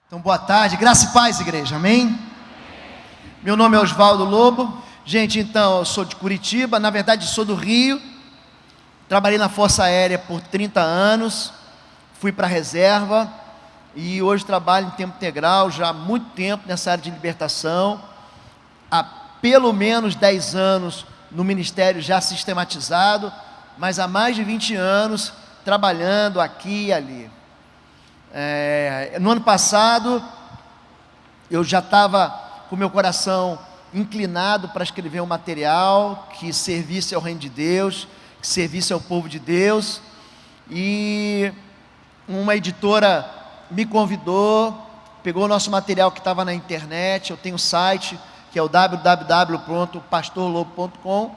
Então, boa tarde, graça e paz, igreja, amém? Meu nome é Osvaldo Lobo. Gente, então, eu sou de Curitiba, na verdade sou do Rio. Trabalhei na Força Aérea por 30 anos, fui para a reserva e hoje trabalho em tempo integral, já há muito tempo nessa área de libertação. Há pelo menos 10 anos no ministério já sistematizado, mas há mais de 20 anos trabalhando aqui e ali. No ano passado, eu já estava com meu coração inclinado para escrever um material que servisse ao reino de Deus, que servisse ao povo de Deus, e uma editora me convidou, pegou o nosso material que estava na internet. Eu tenho um site que é o www.pastorlobo.com.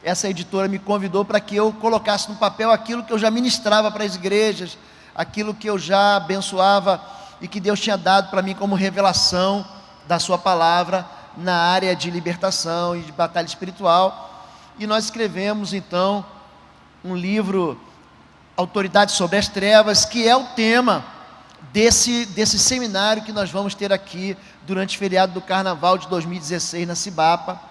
Essa editora me convidou para que eu colocasse no papel aquilo que eu já ministrava para as igrejas, aquilo que eu já abençoava e que Deus tinha dado para mim como revelação da sua palavra na área de libertação e de batalha espiritual. E nós escrevemos então um livro, Autoridade sobre as Trevas, que é o tema desse seminário que nós vamos ter aqui durante o feriado do Carnaval de 2016 na Cibapa.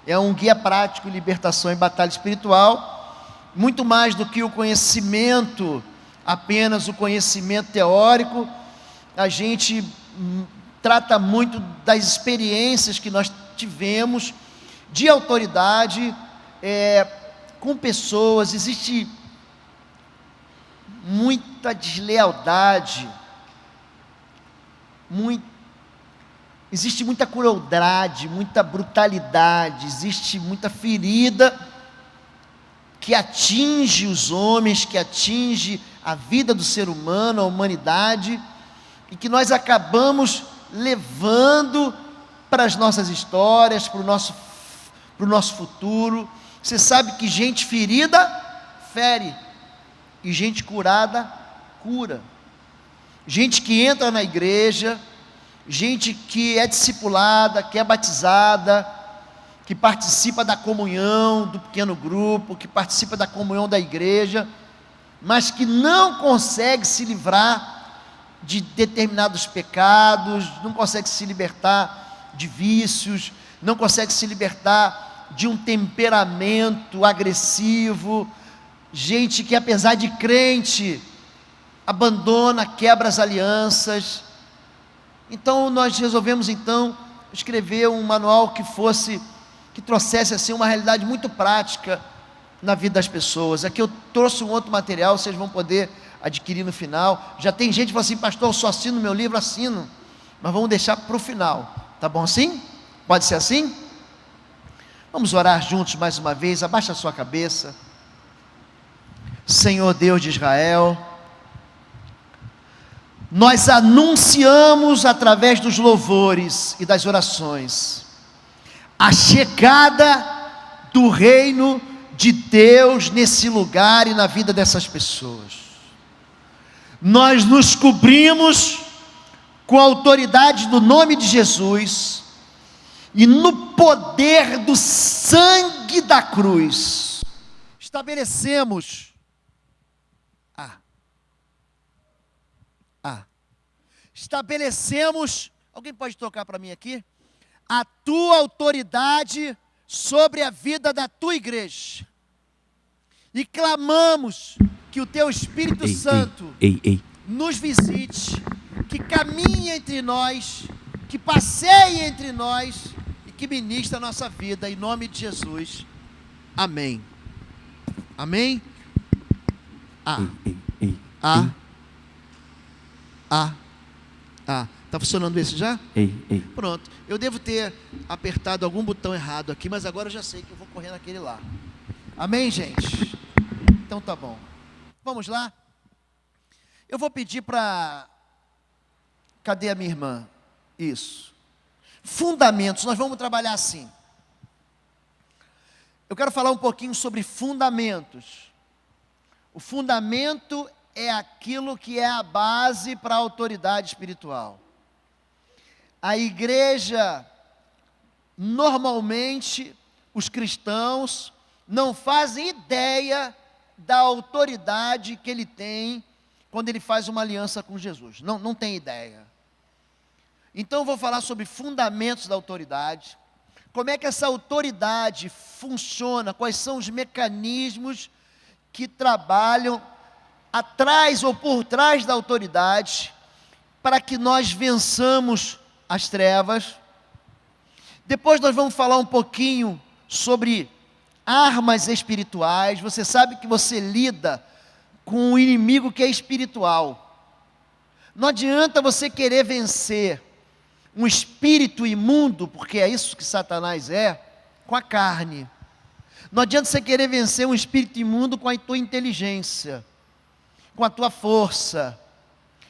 É um guia prático, libertação e batalha espiritual, muito mais do que o conhecimento, apenas o conhecimento teórico. A gente trata muito das experiências que nós tivemos de autoridade com pessoas. Existe muita deslealdade, existe muita crueldade, muita brutalidade, existe muita ferida que atinge os homens, que atinge a vida do ser humano, a humanidade, e que nós acabamos levando para as nossas histórias, para o nosso futuro. Você sabe que gente ferida fere, e gente curada cura. Gente que entra na igreja, gente que é discipulada, que é batizada, que participa da comunhão do pequeno grupo, que participa da comunhão da igreja, mas que não consegue se livrar de determinados pecados, não consegue se libertar de vícios, não consegue se libertar de um temperamento agressivo. Gente que, apesar de crente, abandona, quebra as alianças. Então nós resolvemos escrever um manual que trouxesse assim uma realidade muito prática na vida das pessoas. Aqui eu trouxe um outro material, vocês vão poder adquirir no final. Já tem gente que fala assim: pastor, eu só assino meu livro. Assino, mas vamos deixar para o final, tá bom assim? Pode ser assim? Vamos orar juntos mais uma vez. Abaixa a sua cabeça. Senhor Deus de Israel, nós anunciamos através dos louvores e das orações a chegada do reino de Deus nesse lugar e na vida dessas pessoas. Nós nos cobrimos com a autoridade do nome de Jesus e no poder do sangue da cruz estabelecemos, alguém pode tocar para mim aqui? A tua autoridade sobre a vida da tua igreja, e clamamos que o teu Espírito Santo nos visite, que caminhe entre nós, que passeie entre nós e que ministre a nossa vida, em nome de Jesus, amém. Amém? Está funcionando esse já? Pronto, eu devo ter apertado algum botão errado aqui, mas agora eu já sei que eu vou correr naquele lá. Amém, gente? Então tá bom. Vamos lá? Eu vou pedir para... Cadê a minha irmã? Isso. Fundamentos, nós vamos trabalhar assim. Eu quero falar um pouquinho sobre fundamentos. O fundamento é aquilo que é a base para a autoridade espiritual. A igreja, normalmente, os cristãos não fazem ideia da autoridade que ele tem quando ele faz uma aliança com Jesus. Não tem ideia. Então eu vou falar sobre fundamentos da autoridade, como é que essa autoridade funciona, quais são os mecanismos que trabalham atrás ou por trás da autoridade, para que nós vençamos as trevas. Depois nós vamos falar um pouquinho sobre armas espirituais. Você sabe que você lida com um inimigo que é espiritual. Não adianta você querer vencer um espírito imundo, porque é isso que Satanás é, com a carne. Não adianta você querer vencer um espírito imundo com a tua inteligência, com a tua força,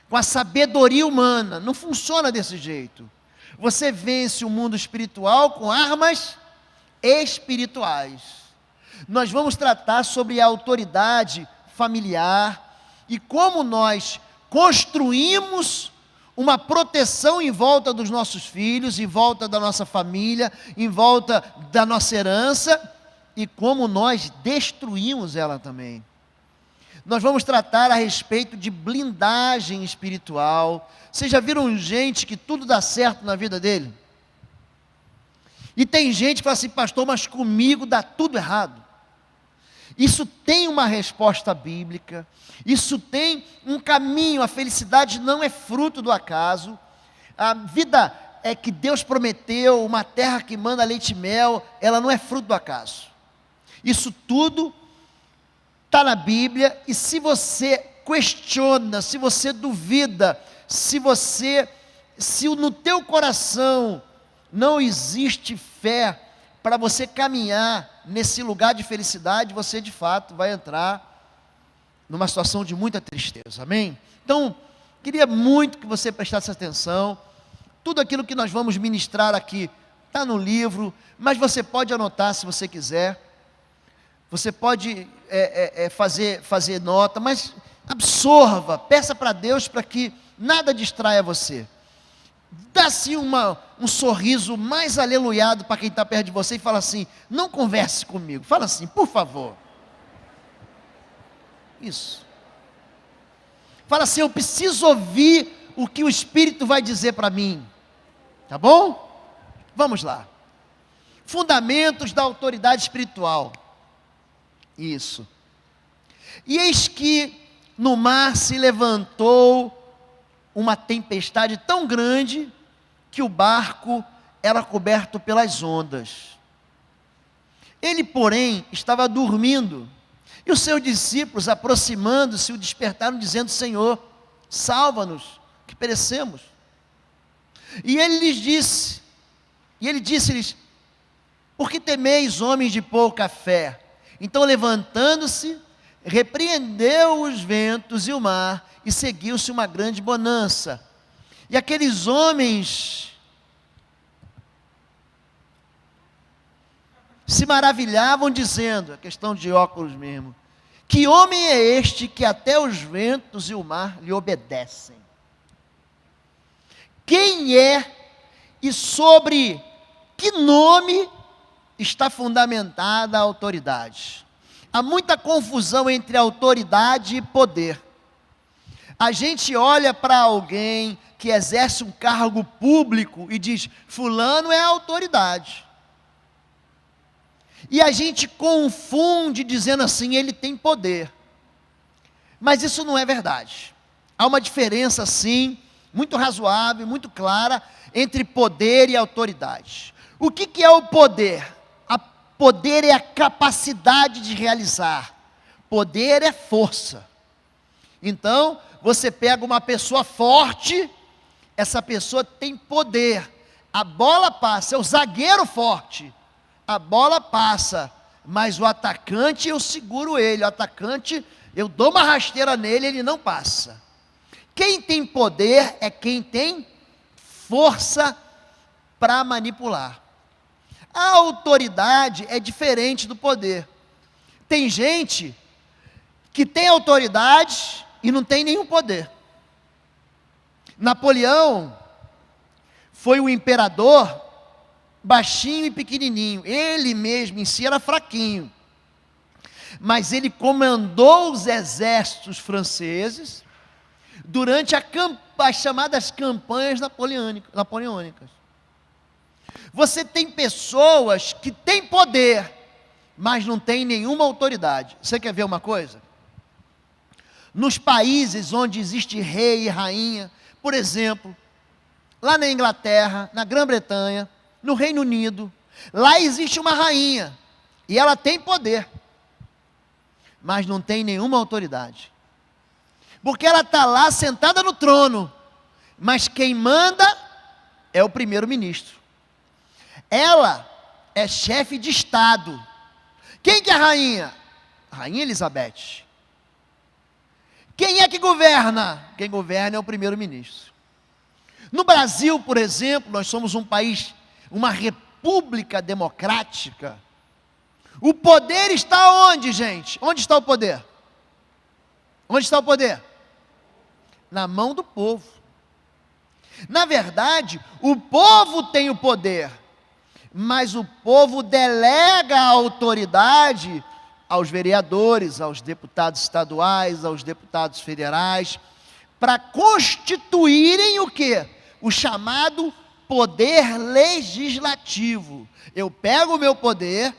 com a sabedoria humana. Não funciona desse jeito. Você vence o mundo espiritual com armas espirituais. Nós vamos tratar sobre a autoridade familiar e como nós construímos uma proteção em volta dos nossos filhos, em volta da nossa família, em volta da nossa herança, e como nós destruímos ela também. Nós vamos tratar a respeito de blindagem espiritual. Vocês já viram gente que tudo dá certo na vida dele? E tem gente que fala assim: pastor, mas comigo dá tudo errado. Isso tem uma resposta bíblica, isso tem um caminho. A felicidade não é fruto do acaso. A vida é que Deus prometeu, uma terra que manda leite e mel, ela não é fruto do acaso. Isso tudo está na Bíblia, e se você questiona, se você duvida, se no teu coração não existe fé para você caminhar nesse lugar de felicidade, você de fato vai entrar numa situação de muita tristeza, amém? Então, queria muito que você prestasse atenção. Tudo aquilo que nós vamos ministrar aqui está no livro, mas você pode anotar se você quiser. Você pode fazer nota, mas absorva, peça para Deus para que nada distraia você. Dá-se um sorriso mais aleluiado para quem está perto de você e fala assim: não converse comigo, fala assim, por favor. Isso. Fala assim: eu preciso ouvir o que o Espírito vai dizer para mim. Tá bom? Vamos lá. Fundamentos da autoridade espiritual. Isso. E eis que no mar se levantou uma tempestade tão grande que o barco era coberto pelas ondas. Ele, porém, estava dormindo, e os seus discípulos, aproximando-se, o despertaram, dizendo: Senhor, salva-nos, que perecemos. E ele disse-lhes: por que temeis, homens de pouca fé? Então, levantando-se, repreendeu os ventos e o mar, e seguiu-se uma grande bonança. E aqueles homens se maravilhavam, dizendo, a questão de óculos mesmo: que homem é este que até os ventos e o mar lhe obedecem? Quem é e sobre que nome está fundamentada a autoridade? Há muita confusão entre autoridade e poder. A gente olha para alguém que exerce um cargo público e diz: fulano é autoridade. E a gente confunde dizendo assim: ele tem poder. Mas isso não é verdade. Há uma diferença sim, muito razoável, muito clara, entre poder e autoridade. O que é o poder? Poder é a capacidade de realizar. Poder é força. Então, você pega uma pessoa forte, essa pessoa tem poder. A bola passa, é o zagueiro forte. A bola passa, mas o atacante, eu seguro ele. O atacante, eu dou uma rasteira nele, ele não passa. Quem tem poder é quem tem força para manipular. A autoridade é diferente do poder. Tem gente que tem autoridade e não tem nenhum poder. Napoleão foi o imperador baixinho e pequenininho. Ele mesmo em si era fraquinho. Mas ele comandou os exércitos franceses, durante as chamadas campanhas napoleônicas. Você tem pessoas que têm poder, mas não têm nenhuma autoridade. Você quer ver uma coisa? Nos países onde existe rei e rainha, por exemplo, lá na Inglaterra, na Grã-Bretanha, no Reino Unido, lá existe uma rainha, e ela tem poder, mas não tem nenhuma autoridade, porque ela está lá sentada no trono, mas quem manda é o primeiro-ministro. Ela é chefe de Estado. Quem que é a rainha? A Rainha Elizabeth. Quem é que governa? Quem governa é o primeiro-ministro. No Brasil, por exemplo, nós somos um país, uma república democrática. O poder está onde, gente? Onde está o poder? Onde está o poder? Na mão do povo. Na verdade, o povo tem o poder, mas o povo delega a autoridade aos vereadores, aos deputados estaduais, aos deputados federais, para constituírem o quê? O chamado poder legislativo. Eu pego o meu poder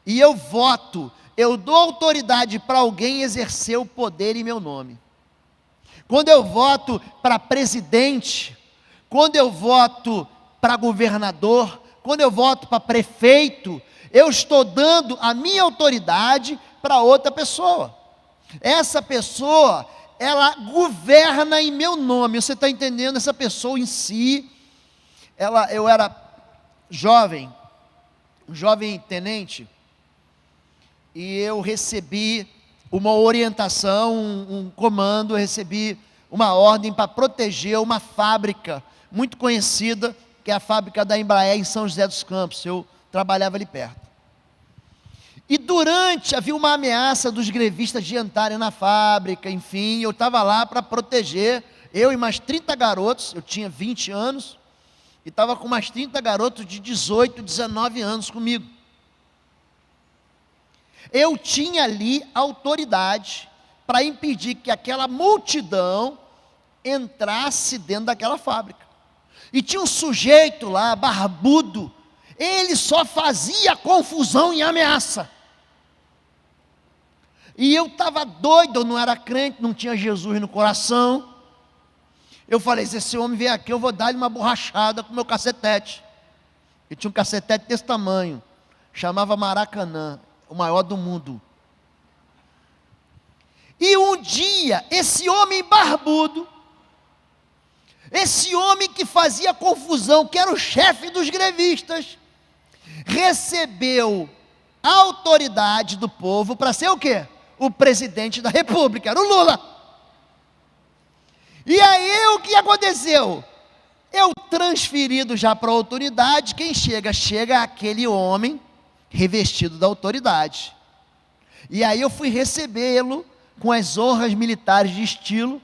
e eu voto, eu dou autoridade para alguém exercer o poder em meu nome. Quando eu voto para presidente, quando eu voto para governador, quando eu voto para prefeito, eu estou dando a minha autoridade para outra pessoa. Essa pessoa, ela governa em meu nome. Você está entendendo? Essa pessoa em si, eu era jovem, um jovem tenente, e eu recebi uma orientação, um comando, eu recebi uma ordem para proteger uma fábrica muito conhecida, que é a fábrica da Embraer em São José dos Campos. Eu trabalhava ali perto. E havia uma ameaça dos grevistas de entrarem na fábrica, enfim, eu estava lá para proteger, eu e mais 30 garotos, eu tinha 20 anos, e estava com mais 30 garotos de 18, 19 anos comigo. Eu tinha ali autoridade para impedir que aquela multidão entrasse dentro daquela fábrica. E tinha um sujeito lá, barbudo, ele só fazia confusão e ameaça. E eu estava doido, eu não era crente, não tinha Jesus no coração. Eu falei, se esse homem vier aqui, eu vou dar-lhe uma borrachada com o meu cacetete. Eu tinha um cacetete desse tamanho, chamava Maracanã, o maior do mundo. E um dia, esse homem barbudo, esse homem que fazia confusão, que era o chefe dos grevistas, recebeu a autoridade do povo para ser o quê? O presidente da república, era o Lula. E aí o que aconteceu? Eu transferido já para a autoridade, quem chega? Chega aquele homem revestido da autoridade. E aí eu fui recebê-lo com as honras militares de estilo,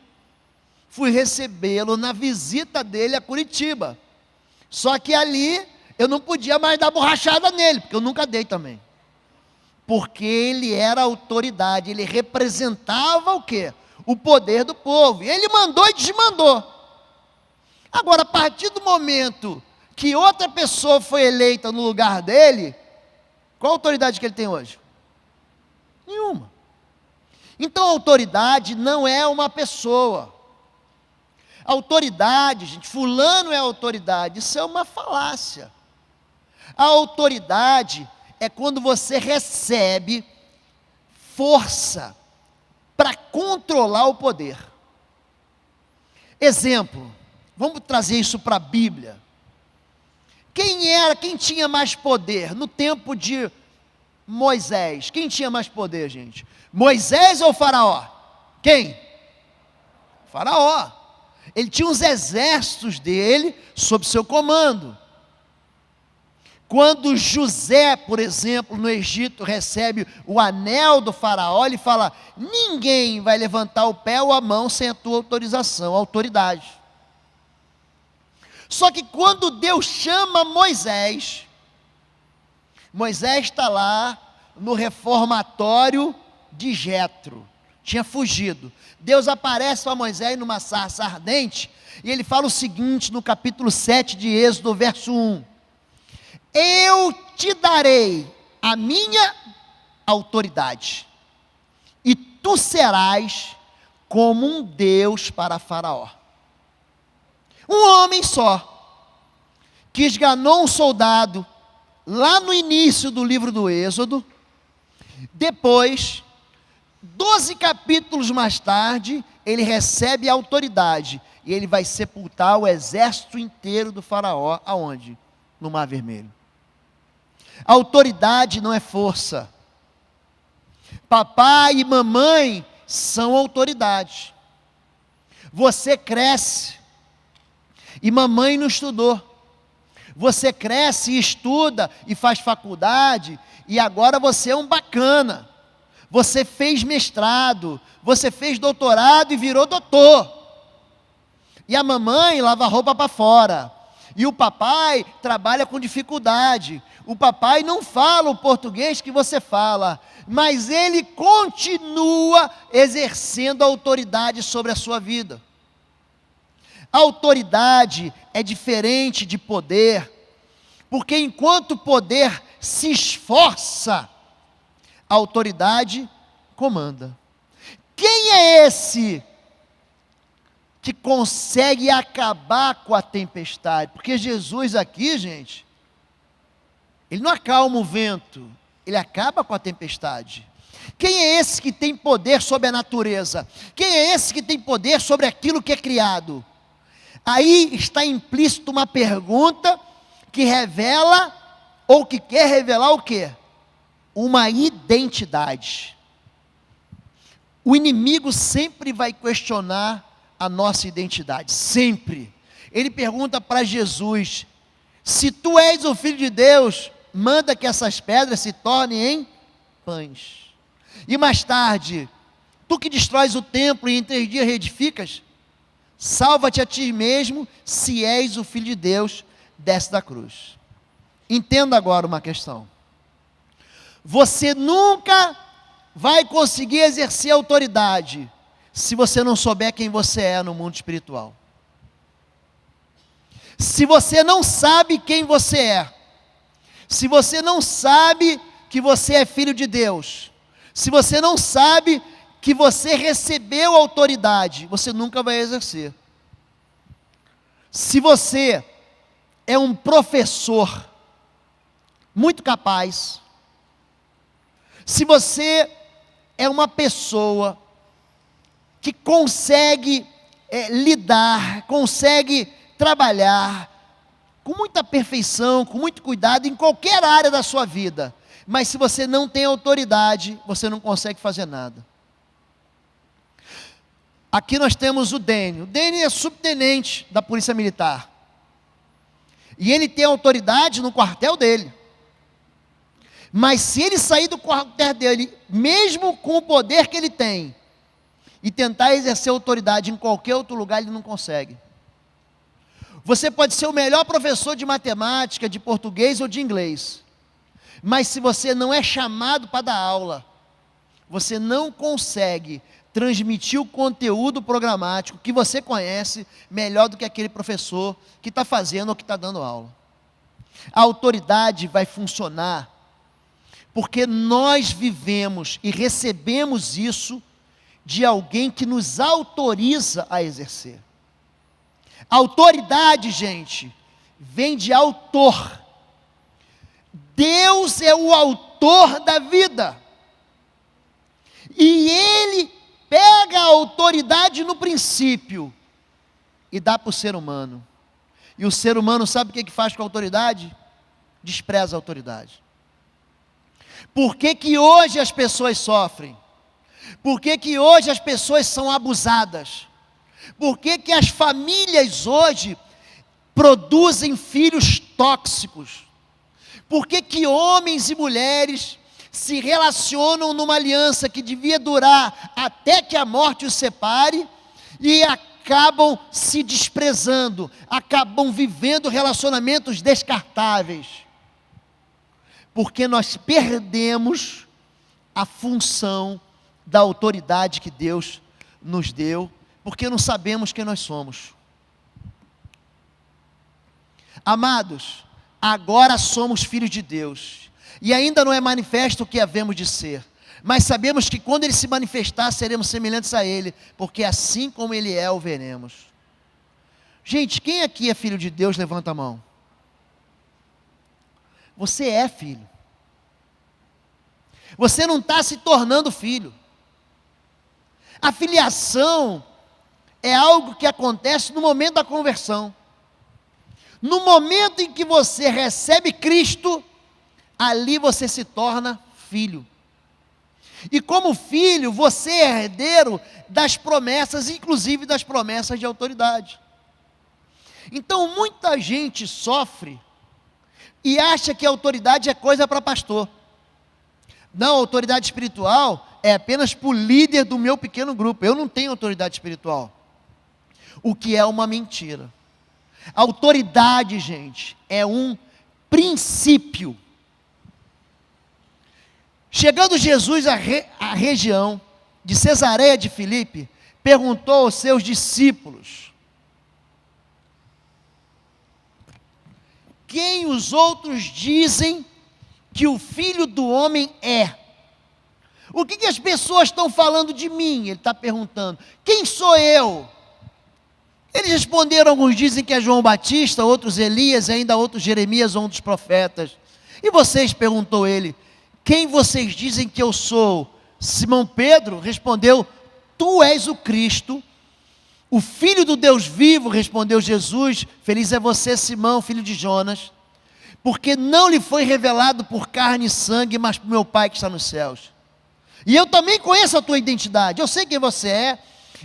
fui recebê-lo na visita dele a Curitiba. Só que ali eu não podia mais dar borrachada nele, porque eu nunca dei também. Porque ele era autoridade, ele representava o quê? O poder do povo. E ele mandou e desmandou. Agora, a partir do momento que outra pessoa foi eleita no lugar dele, qual a autoridade que ele tem hoje? Nenhuma. Então, a autoridade não é uma pessoa. Autoridade, gente, fulano é autoridade, isso é uma falácia. A autoridade é quando você recebe força para controlar o poder. Exemplo, vamos trazer isso para a Bíblia. Quem tinha mais poder no tempo de Moisés? Quem tinha mais poder, gente? Moisés ou Faraó? Quem? Faraó. Ele tinha os exércitos dele sob seu comando. Quando José, por exemplo, no Egito, recebe o anel do faraó, ele fala, ninguém vai levantar o pé ou a mão sem a tua autorização, autoridade. Só que quando Deus chama Moisés, Moisés está lá no reformatório de Jetro. tinha fugido. Deus aparece para Moisés numa sarça ardente, e ele fala o seguinte no capítulo 7 de Êxodo, verso 1: eu te darei a minha autoridade, e tu serás como um Deus para Faraó. Um homem só, que esganou um soldado, lá no início do livro do Êxodo, depois, 12 capítulos mais tarde, ele recebe a autoridade, e ele vai sepultar o exército inteiro do Faraó, aonde? No Mar Vermelho. A autoridade não é força. Papai e mamãe são autoridade. Você cresce, e mamãe não estudou. Você cresce e estuda, e faz faculdade, e agora você é um bacana. Você fez mestrado, você fez doutorado e virou doutor. E a mamãe lava a roupa para fora. E o papai trabalha com dificuldade. O papai não fala o português que você fala, mas ele continua exercendo autoridade sobre a sua vida. A autoridade é diferente de poder, porque enquanto o poder se esforça, a autoridade comanda. Quem é esse que consegue acabar com a tempestade? Porque Jesus aqui, gente, ele não acalma o vento, ele acaba com a tempestade. Quem é esse que tem poder sobre a natureza? Quem é esse que tem poder sobre aquilo que é criado? Aí está implícito uma pergunta que revela, ou que quer revelar o quê? Uma identidade. O inimigo sempre vai questionar a nossa identidade, sempre. Ele pergunta para Jesus: se tu és o Filho de Deus, manda que essas pedras se tornem em pães. E mais tarde: tu que destróis o templo e em 3 dias reedificas, salva-te a ti mesmo, se és o Filho de Deus, desce da cruz. Entenda agora uma questão. Você nunca vai conseguir exercer autoridade se você não souber quem você é no mundo espiritual. Se você não sabe quem você é, se você não sabe que você é filho de Deus, se você não sabe que você recebeu autoridade, você nunca vai exercer. Se você é um professor muito capaz, se você é uma pessoa que consegue lidar, consegue trabalhar com muita perfeição, com muito cuidado em qualquer área da sua vida, mas se você não tem autoridade, você não consegue fazer nada. Aqui nós temos o Dênio. O Dênio é subtenente da Polícia Militar. E ele tem autoridade no quartel dele. Mas se ele sair do quartel dele, mesmo com o poder que ele tem, e tentar exercer autoridade em qualquer outro lugar, ele não consegue. Você pode ser o melhor professor de matemática, de português ou de inglês, mas se você não é chamado para dar aula, você não consegue transmitir o conteúdo programático que você conhece melhor do que aquele professor que está fazendo ou que está dando aula. A autoridade vai funcionar porque nós vivemos e recebemos isso de alguém que nos autoriza a exercer. Autoridade, gente, vem de autor. Deus é o autor da vida. E Ele pega a autoridade no princípio e dá para o ser humano. E o ser humano sabe o que faz com a autoridade? Despreza a autoridade. Por que hoje as pessoas sofrem? Por que hoje as pessoas são abusadas? Por que as famílias hoje produzem filhos tóxicos? Por que homens e mulheres se relacionam numa aliança que devia durar até que a morte os separe e acabam se desprezando, acabam vivendo relacionamentos descartáveis? Porque nós perdemos a função da autoridade que Deus nos deu, porque não sabemos quem nós somos. Amados, agora somos filhos de Deus, e ainda não é manifesto o que havemos de ser, mas sabemos que quando Ele se manifestar, seremos semelhantes a Ele, porque assim como Ele é, o veremos. Gente, quem aqui é filho de Deus, levanta a mão. Você é filho. Você não está se tornando filho. A filiação é algo que acontece no momento da conversão. No momento em que você recebe Cristo, ali você se torna filho. E como filho, você é herdeiro das promessas, inclusive das promessas de autoridade. Então muita gente sofre e acha que a autoridade é coisa para pastor. Não, a autoridade espiritual é apenas para o líder do meu pequeno grupo. Eu não tenho autoridade espiritual. O que é uma mentira. A autoridade, gente, é um princípio. Chegando Jesus à região de Cesareia de Filipe, perguntou aos seus discípulos: quem os outros dizem que o Filho do Homem é? O que as pessoas estão falando de mim? Ele está perguntando. Quem sou eu? Eles responderam, alguns dizem que é João Batista, outros Elias, e ainda outros Jeremias ou um dos profetas. E vocês, perguntou ele, quem vocês dizem que eu sou? Simão Pedro respondeu, tu és o Cristo, o Filho do Deus vivo, respondeu Jesus. Feliz é você, Simão, filho de Jonas, porque não lhe foi revelado por carne e sangue, mas por meu Pai que está nos céus. E eu também conheço a tua identidade, eu sei quem você é,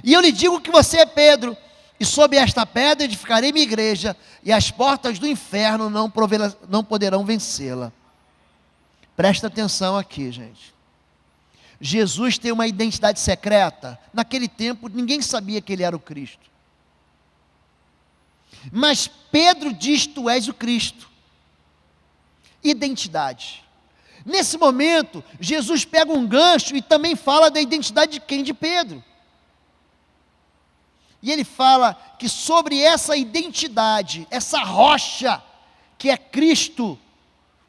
e eu lhe digo que você é Pedro, e sob esta pedra edificarei minha igreja, e as portas do inferno não poderão vencê-la. Presta atenção aqui, gente. Jesus tem uma identidade secreta. Naquele tempo, ninguém sabia que ele era o Cristo. Mas Pedro diz, tu és o Cristo. Identidade. Nesse momento, Jesus pega um gancho e também fala da identidade de quem? De Pedro. E ele fala que sobre essa identidade, essa rocha, que é Cristo,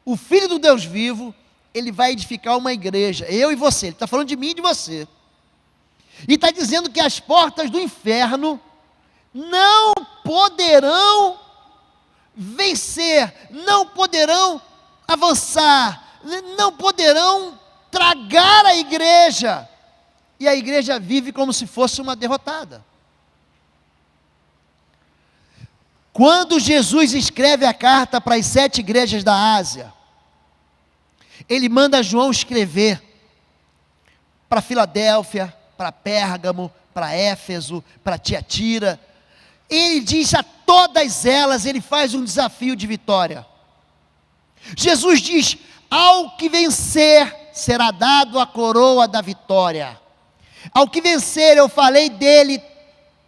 o Filho do Deus vivo, ele vai edificar uma igreja, eu e você. Ele está falando de mim e de você. E está dizendo que as portas do inferno não poderão vencer, não poderão avançar, não poderão tragar a igreja. E a igreja vive como se fosse uma derrotada. Quando Jesus escreve a carta para as 7 igrejas da Ásia, ele manda João escrever para Filadélfia, para Pérgamo, para Éfeso, para Tiatira. Ele diz a todas elas, ele faz um desafio de vitória. Jesus diz, ao que vencer, será dado a coroa da vitória. Ao que vencer, eu falei dele,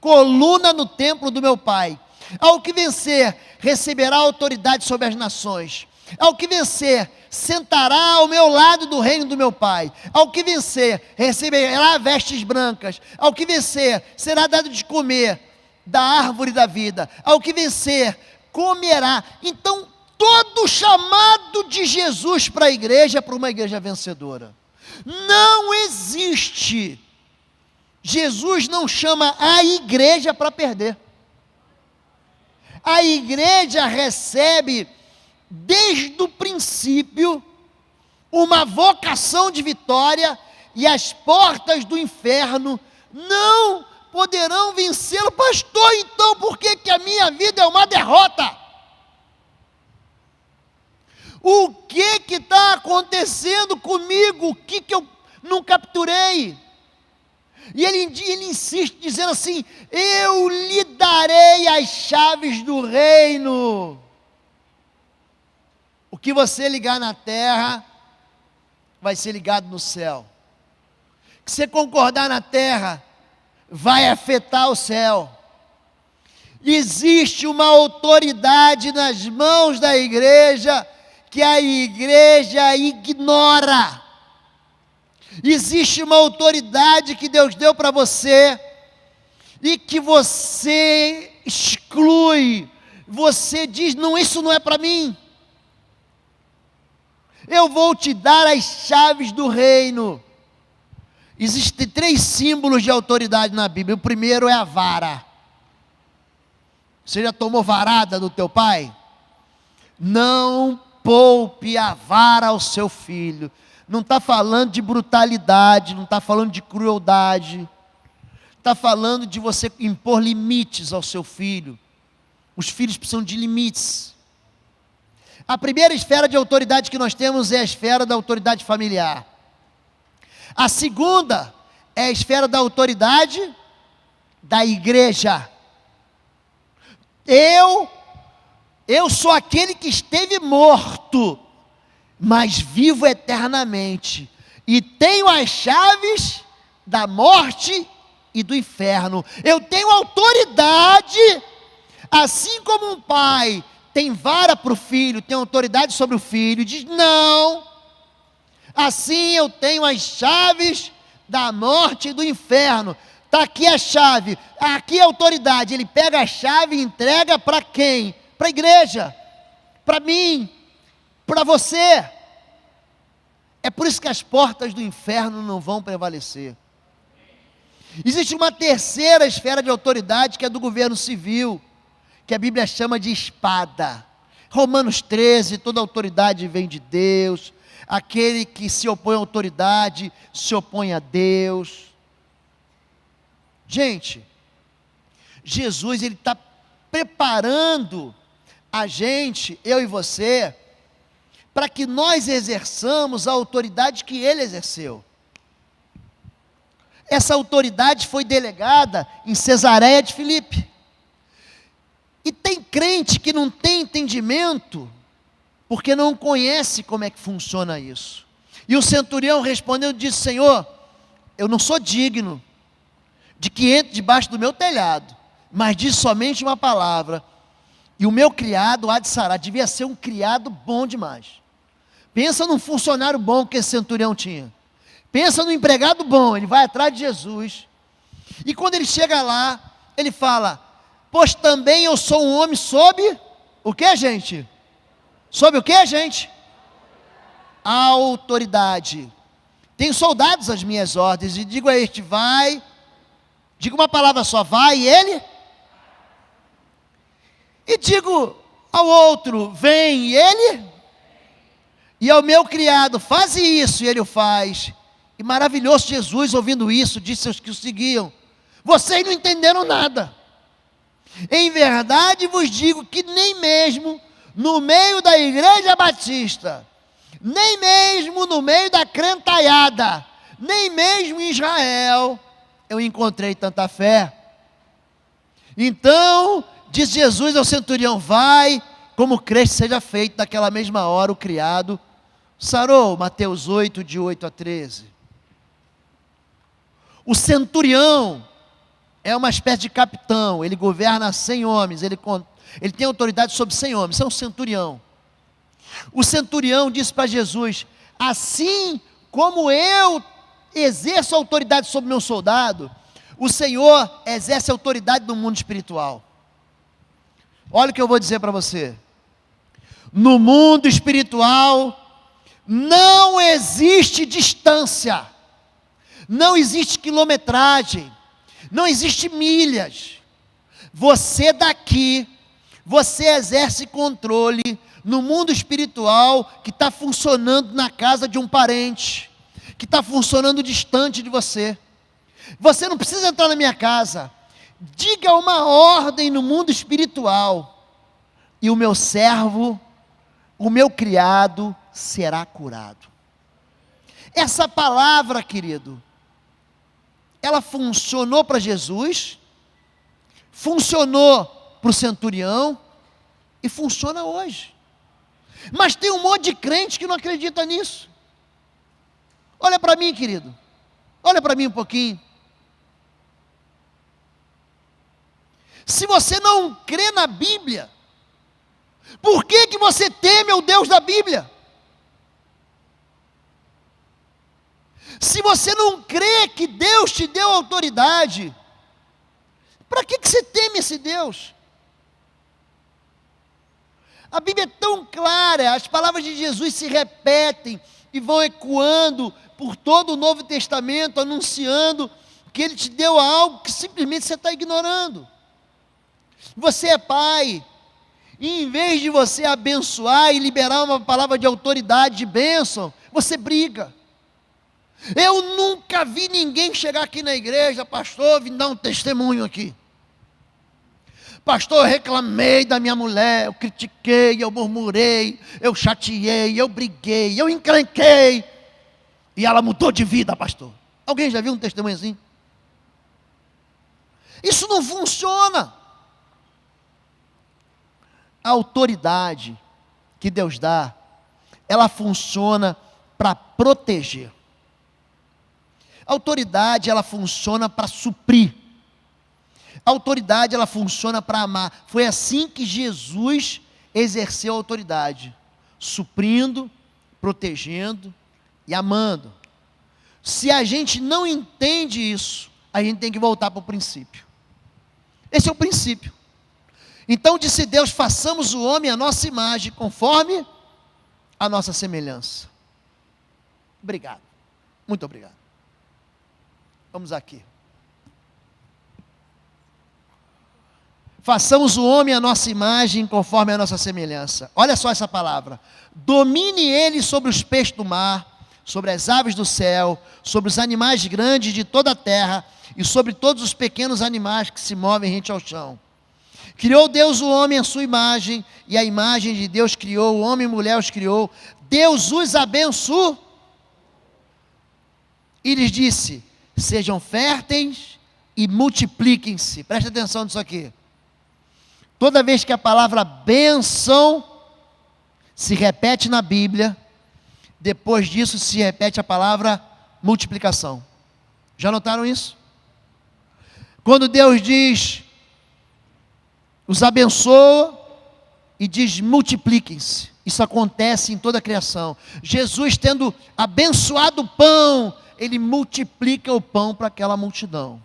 coluna no templo do meu Pai. Ao que vencer, receberá autoridade sobre as nações. Ao que vencer, sentará ao meu lado do reino do meu Pai. Ao que vencer, receberá vestes brancas. Ao que vencer, será dado de comer da árvore da vida. Ao que vencer, comerá. Então, todo o chamado de Jesus para a igreja é para uma igreja vencedora. Não existe. Jesus não chama a igreja para perder. A igreja recebe, desde o princípio, uma vocação de vitória, e as portas do inferno não poderão vencê-lo. Pastor, então por que a minha vida é uma derrota? O que está acontecendo comigo? O que eu não capturei? E ele insiste dizendo assim, eu lhe darei as chaves do reino. O que você ligar na terra, vai ser ligado no céu. O que você concordar na terra, vai afetar o céu. Existe uma autoridade nas mãos da igreja, que a igreja ignora. Existe uma autoridade que Deus deu para você e que você exclui. Você diz: não, isso não é para mim. Eu vou te dar as chaves do reino. Existem 3 símbolos de autoridade na Bíblia. O primeiro é a vara. Você já tomou varada do teu pai? Não poupe a vara ao seu filho. Não está falando de brutalidade, não está falando de crueldade. Está falando de você impor limites ao seu filho. Os filhos precisam de limites. A primeira esfera de autoridade que nós temos é a esfera da autoridade familiar. A segunda é a esfera da autoridade da igreja. Eu sou aquele que esteve morto, mas vivo eternamente, e tenho as chaves da morte e do inferno. Eu tenho autoridade, assim como um pai tem vara para o filho, tem autoridade sobre o filho, diz não, assim eu tenho as chaves da morte e do inferno. Está aqui a chave, aqui a autoridade. Ele pega a chave e entrega para quem? Para a igreja, para mim, para você. É por isso que as portas do inferno não vão prevalecer. Existe uma terceira esfera de autoridade, que é do governo civil, que a Bíblia chama de espada. Romanos 13, toda autoridade vem de Deus. Aquele que se opõe à autoridade, se opõe a Deus. Gente, Jesus, Ele está preparando a gente, eu e você, para que nós exerçamos a autoridade que Ele exerceu. Essa autoridade foi delegada em Cesareia de Filipe. E tem crente que não tem entendimento, porque não conhece como é que funciona isso. E o centurião respondeu e disse: Senhor, eu não sou digno de que entre debaixo do meu telhado, mas diz somente uma palavra, e o meu criado há de sarar. Devia ser um criado bom demais. Pensa num funcionário bom que esse centurião tinha. Pensa no empregado bom. Ele vai atrás de Jesus, e quando ele chega lá, ele fala: pois também eu sou um homem sob o que, gente? Sob o que, gente? A autoridade. Tenho soldados às minhas ordens, e digo a este: vai. Digo uma palavra só: vai, e ele? E digo ao outro: vem, e ele? E ao meu criado: faze isso, e ele o faz. E maravilhoso Jesus, ouvindo isso, disse aos que o seguiam: vocês não entenderam nada. Em verdade vos digo que nem mesmo no meio da igreja batista, nem mesmo no meio da crentaiada, nem mesmo em Israel, eu encontrei tanta fé. Então, diz Jesus ao centurião: vai, como creste seja feito. Naquela mesma hora o criado sarou. Mateus 8, de 8 a 13. O centurião é uma espécie de capitão. Ele governa 100 homens, ele tem autoridade sobre 100 homens. Isso é um centurião. O centurião disse para Jesus: assim como eu exerço autoridade sobre meu soldado, o Senhor exerce autoridade no mundo espiritual. Olha o que eu vou dizer para você. No mundo espiritual não existe distância, não existe quilometragem, não existe milhas. Você daqui, você exerce controle no mundo espiritual que está funcionando na casa de um parente, que está funcionando distante de você. Você não precisa entrar na minha casa. Diga uma ordem no mundo espiritual, e o meu servo, o meu criado, será curado. Essa palavra, querido, ela funcionou para Jesus, funcionou para o centurião, e funciona hoje. Mas tem um monte de crente que não acredita nisso. Olha para mim, querido. Olha para mim um pouquinho. Se você não crê na Bíblia, por que você teme o Deus da Bíblia? Se você não crê que Deus te deu autoridade, para que você teme esse Deus? A Bíblia é tão clara, as palavras de Jesus se repetem e vão ecoando por todo o Novo Testamento, anunciando que Ele te deu algo que simplesmente você está ignorando. Você é pai, e em vez de você abençoar e liberar uma palavra de autoridade, de bênção, você briga. Eu nunca vi ninguém chegar aqui na igreja, pastor, vim dar um testemunho aqui. Pastor, eu reclamei da minha mulher, eu critiquei, eu murmurei, eu chateei, eu briguei, eu encrenquei, e ela mudou de vida, pastor. Alguém já viu um testemunho assim? Isso não funciona. A autoridade que Deus dá, ela funciona para proteger. A autoridade, ela funciona para suprir. A autoridade, ela funciona para amar. Foi assim que Jesus exerceu a autoridade, suprindo, protegendo e amando. Se a gente não entende isso, a gente tem que voltar para o princípio. Esse é o princípio. Então disse Deus: façamos o homem à nossa imagem, conforme a nossa semelhança. Obrigado, muito obrigado. Vamos aqui. Façamos o homem à nossa imagem, conforme a nossa semelhança. Olha só essa palavra. Domine ele sobre os peixes do mar, sobre as aves do céu, sobre os animais grandes de toda a terra, e sobre todos os pequenos animais que se movem rente ao chão. Criou Deus o homem à sua imagem, e a imagem de Deus criou, o homem e mulher os criou. Deus os abençoou e lhes disse: sejam férteis e multipliquem-se. Presta atenção nisso aqui. Toda vez que a palavra bênção se repete na Bíblia, depois disso se repete a palavra multiplicação. Já notaram isso? Quando Deus diz, os abençoa e diz multipliquem-se, isso acontece em toda a criação. Jesus, tendo abençoado o pão, Ele multiplica o pão para aquela multidão.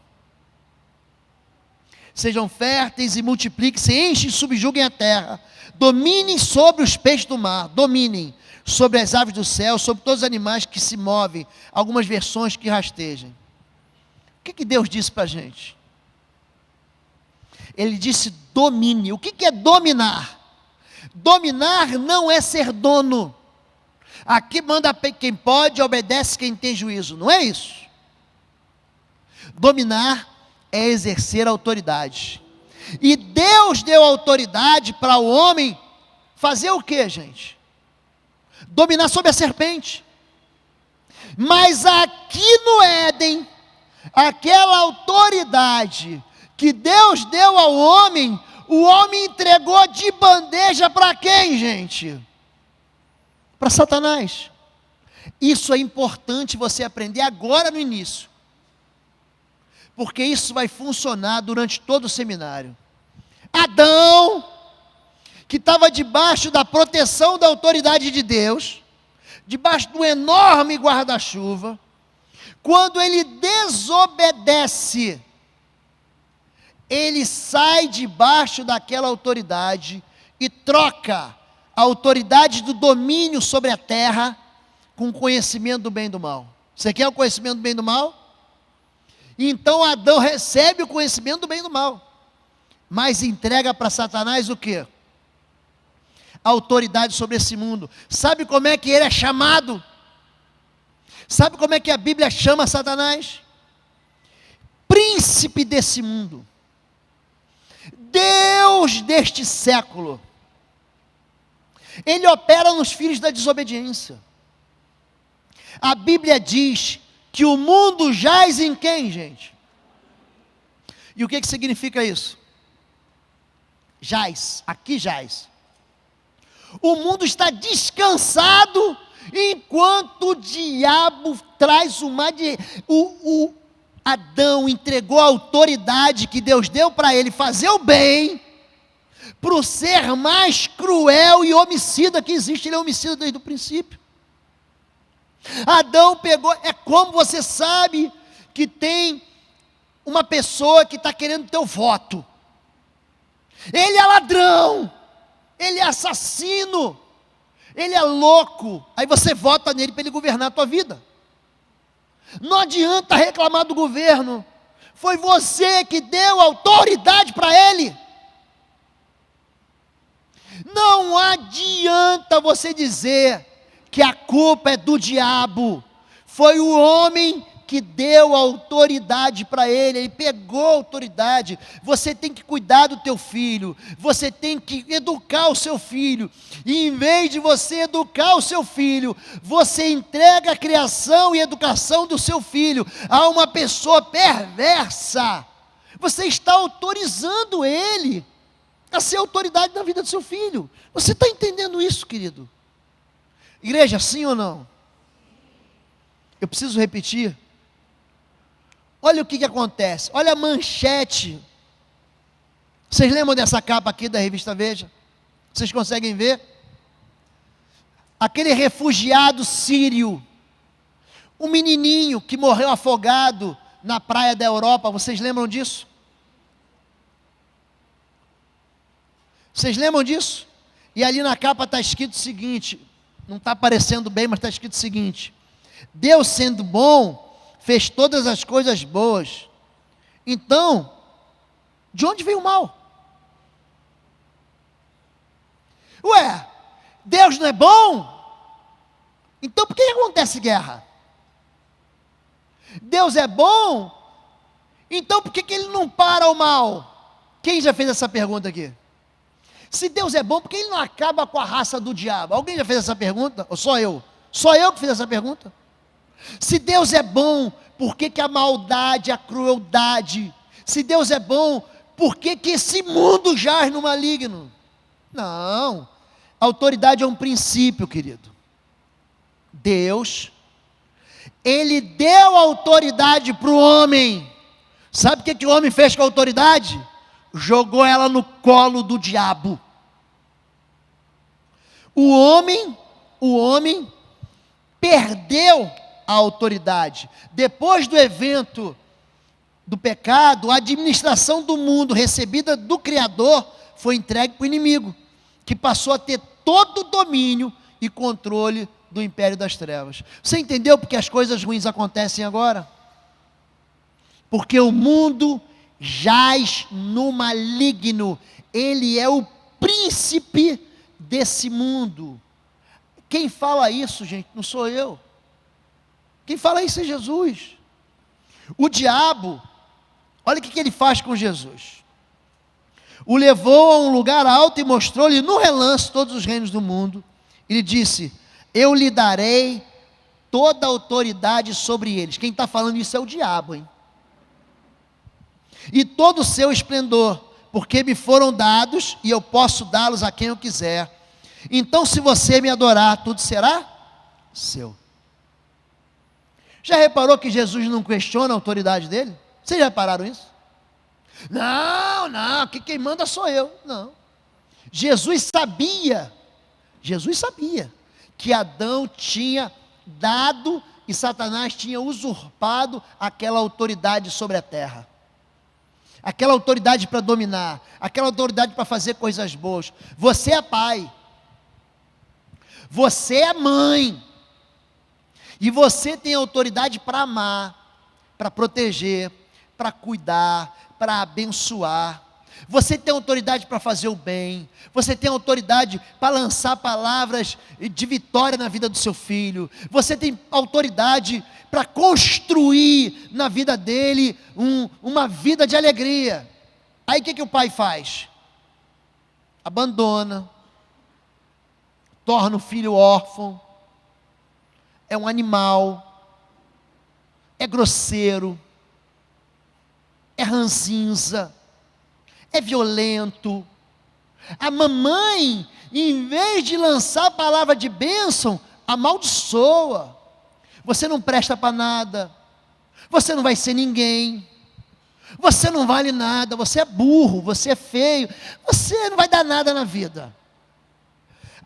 Sejam férteis e multipliquem-se, enchem e subjuguem a terra, dominem sobre os peixes do mar, dominem sobre as aves do céu, sobre todos os animais que se movem, algumas versões que rastejam. O que Deus disse para a gente? Ele disse domine. O que é dominar? Dominar não é ser dono. Aqui manda quem pode, obedece quem tem juízo, não é isso? Dominar é exercer autoridade. E Deus deu autoridade para o homem fazer o que, gente? Dominar sobre a serpente. Mas aqui no Éden, aquela autoridade que Deus deu ao homem, o homem entregou de bandeja para quem, gente? Para Satanás. Isso é importante você aprender agora no início, porque isso vai funcionar durante todo o seminário. Adão, que estava debaixo da proteção da autoridade de Deus, debaixo do enorme guarda-chuva, quando ele desobedece, ele sai debaixo daquela autoridade e troca a autoridade do domínio sobre a terra com o conhecimento do bem e do mal. Você quer o conhecimento do bem e do mal? Então Adão recebe o conhecimento do bem e do mal, mas entrega para Satanás o quê? A autoridade sobre esse mundo. Sabe como é que ele é chamado? Sabe como é que a Bíblia chama Satanás? Príncipe desse mundo, Deus deste século. Ele opera nos filhos da desobediência. A Bíblia diz que o mundo jaz em quem, gente? E o que significa isso? Jaz, aqui jaz. O mundo está descansado enquanto o diabo traz o Adão entregou a autoridade que Deus deu para ele fazer o bem, para o ser mais cruel e homicida que existe. Ele é homicida desde o princípio. Adão pegou, é como você sabe que tem uma pessoa que está querendo teu voto. Ele é ladrão, ele é assassino, ele é louco. Aí você vota nele para ele governar a tua vida. Não adianta reclamar do governo. Foi você que deu autoridade para ele. Não adianta você dizer que a culpa é do diabo. Foi o homem que deu autoridade para ele, ele pegou a autoridade. Você tem que cuidar do teu filho, você tem que educar o seu filho, e em vez de você educar o seu filho, você entrega a criação e educação do seu filho a uma pessoa perversa. Você está autorizando ele a ser autoridade na vida do seu filho. Você está entendendo isso, querido? Igreja, sim ou não? Eu preciso repetir. Olha o que acontece, olha a manchete. Vocês lembram dessa capa aqui da revista Veja? Vocês conseguem ver? Aquele refugiado sírio, um menininho que morreu afogado na praia da Europa, vocês lembram disso? Vocês lembram disso? E ali na capa está escrito o seguinte, não está aparecendo bem, mas está escrito o seguinte: Deus, sendo bom, fez todas as coisas boas. Então, de onde veio o mal? Ué, Deus não é bom? Então por que acontece guerra? Deus é bom? Então por que Ele não para o mal? Quem já fez essa pergunta aqui? Se Deus é bom, por que Ele não acaba com a raça do diabo? Alguém já fez essa pergunta? Ou só eu? Só eu que fiz essa pergunta? Se Deus é bom, por que a maldade, a crueldade? Se Deus é bom, por que esse mundo jaz no maligno? Não, a autoridade é um princípio, querido. Deus, Ele deu autoridade para o homem. Sabe o que o homem fez com a autoridade? Jogou ela no colo do diabo. O homem perdeu a autoridade. Depois do evento do pecado, a administração do mundo recebida do Criador foi entregue para o inimigo, que passou a ter todo o domínio e controle do império das trevas. Você entendeu porque as coisas ruins acontecem agora? Porque o mundo jaz no maligno. Ele é o príncipe desse mundo. Quem fala isso, gente, não sou eu. Quem fala isso é Jesus. O diabo, olha o que ele faz com Jesus. O levou a um lugar alto e mostrou-lhe no relance todos os reinos do mundo. Ele disse: eu lhe darei toda a autoridade sobre eles. Quem está falando isso é o diabo, hein? E todo o seu esplendor, porque me foram dados e eu posso dá-los a quem eu quiser. Então, se você me adorar, tudo será seu. Já reparou que Jesus não questiona a autoridade dele? Vocês já repararam isso? Não, que quem manda sou eu. Não. Jesus sabia que Adão tinha dado e Satanás tinha usurpado aquela autoridade sobre a terra. Aquela autoridade para dominar, aquela autoridade para fazer coisas boas. Você é pai. Você é mãe. E você tem autoridade para amar, para proteger, para cuidar, para abençoar. Você tem autoridade para fazer o bem. Você tem autoridade para lançar palavras de vitória na vida do seu filho. Você tem autoridade para construir na vida dele uma vida de alegria. Aí o que o pai faz? Abandona, torna o filho órfão, é um animal, é grosseiro, é ranzinza, é violento. A mamãe, em vez de lançar a palavra de bênção, amaldiçoa. Você não presta para nada, você não vai ser ninguém, você não vale nada, você é burro, você é feio, você não vai dar nada na vida.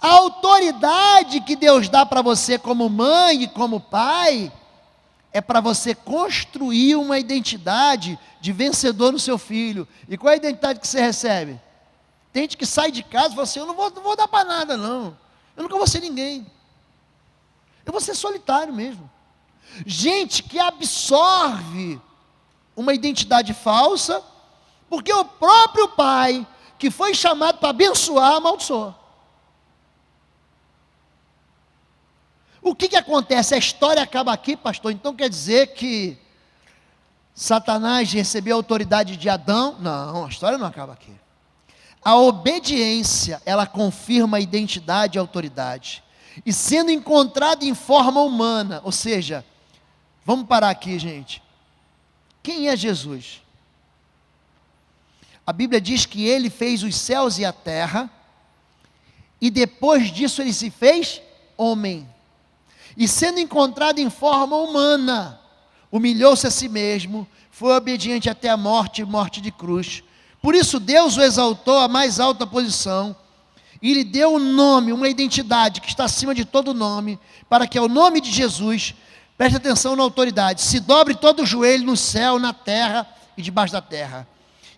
A autoridade que Deus dá para você como mãe e como pai é para você construir uma identidade de vencedor no seu filho. E qual é a identidade que você recebe? Tem gente que sai de casa e fala assim: eu não vou dar para nada, não. Eu nunca vou ser ninguém. Eu vou ser solitário mesmo. Gente que absorve uma identidade falsa, porque o próprio pai, que foi chamado para abençoar, amaldiçoou. O que acontece? A história acaba aqui, pastor? Então quer dizer que Satanás recebeu a autoridade de Adão? Não, a história não acaba aqui. A obediência, ela confirma a identidade e a autoridade. E sendo encontrado em forma humana, ou seja, vamos parar aqui, gente. Quem é Jesus? A Bíblia diz que ele fez os céus e a terra, e depois disso ele se fez homem. E sendo encontrado em forma humana, humilhou-se a si mesmo, foi obediente até a morte, morte de cruz. Por isso Deus o exaltou à mais alta posição, e lhe deu um nome, uma identidade que está acima de todo nome, para que ao nome de Jesus, preste atenção na autoridade, se dobre todo o joelho no céu, na terra e debaixo da terra,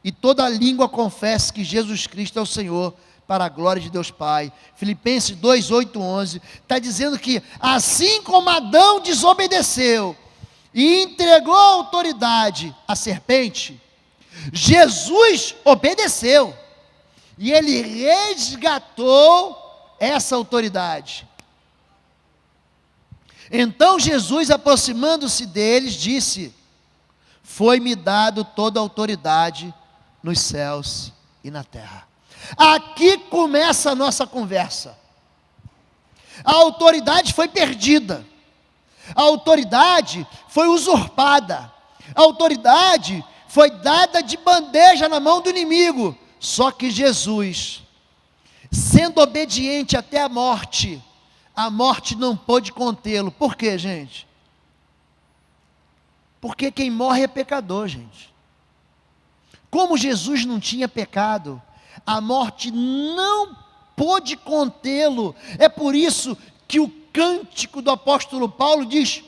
e toda língua confesse que Jesus Cristo é o Senhor, para a glória de Deus Pai. Filipenses 2, 8, 11, está dizendo que assim como Adão desobedeceu e entregou a autoridade à serpente, Jesus obedeceu, e ele resgatou essa autoridade. Então Jesus, aproximando-se deles, disse: foi-me dado toda a autoridade nos céus e na terra. Aqui começa a nossa conversa. A autoridade foi perdida, a autoridade foi usurpada, a autoridade foi dada de bandeja na mão do inimigo. Só que Jesus, sendo obediente até a morte não pôde contê-lo. Por quê, gente? Porque quem morre é pecador, gente. Como Jesus não tinha pecado, a morte não pôde contê-lo. É por isso que o cântico do apóstolo Paulo diz: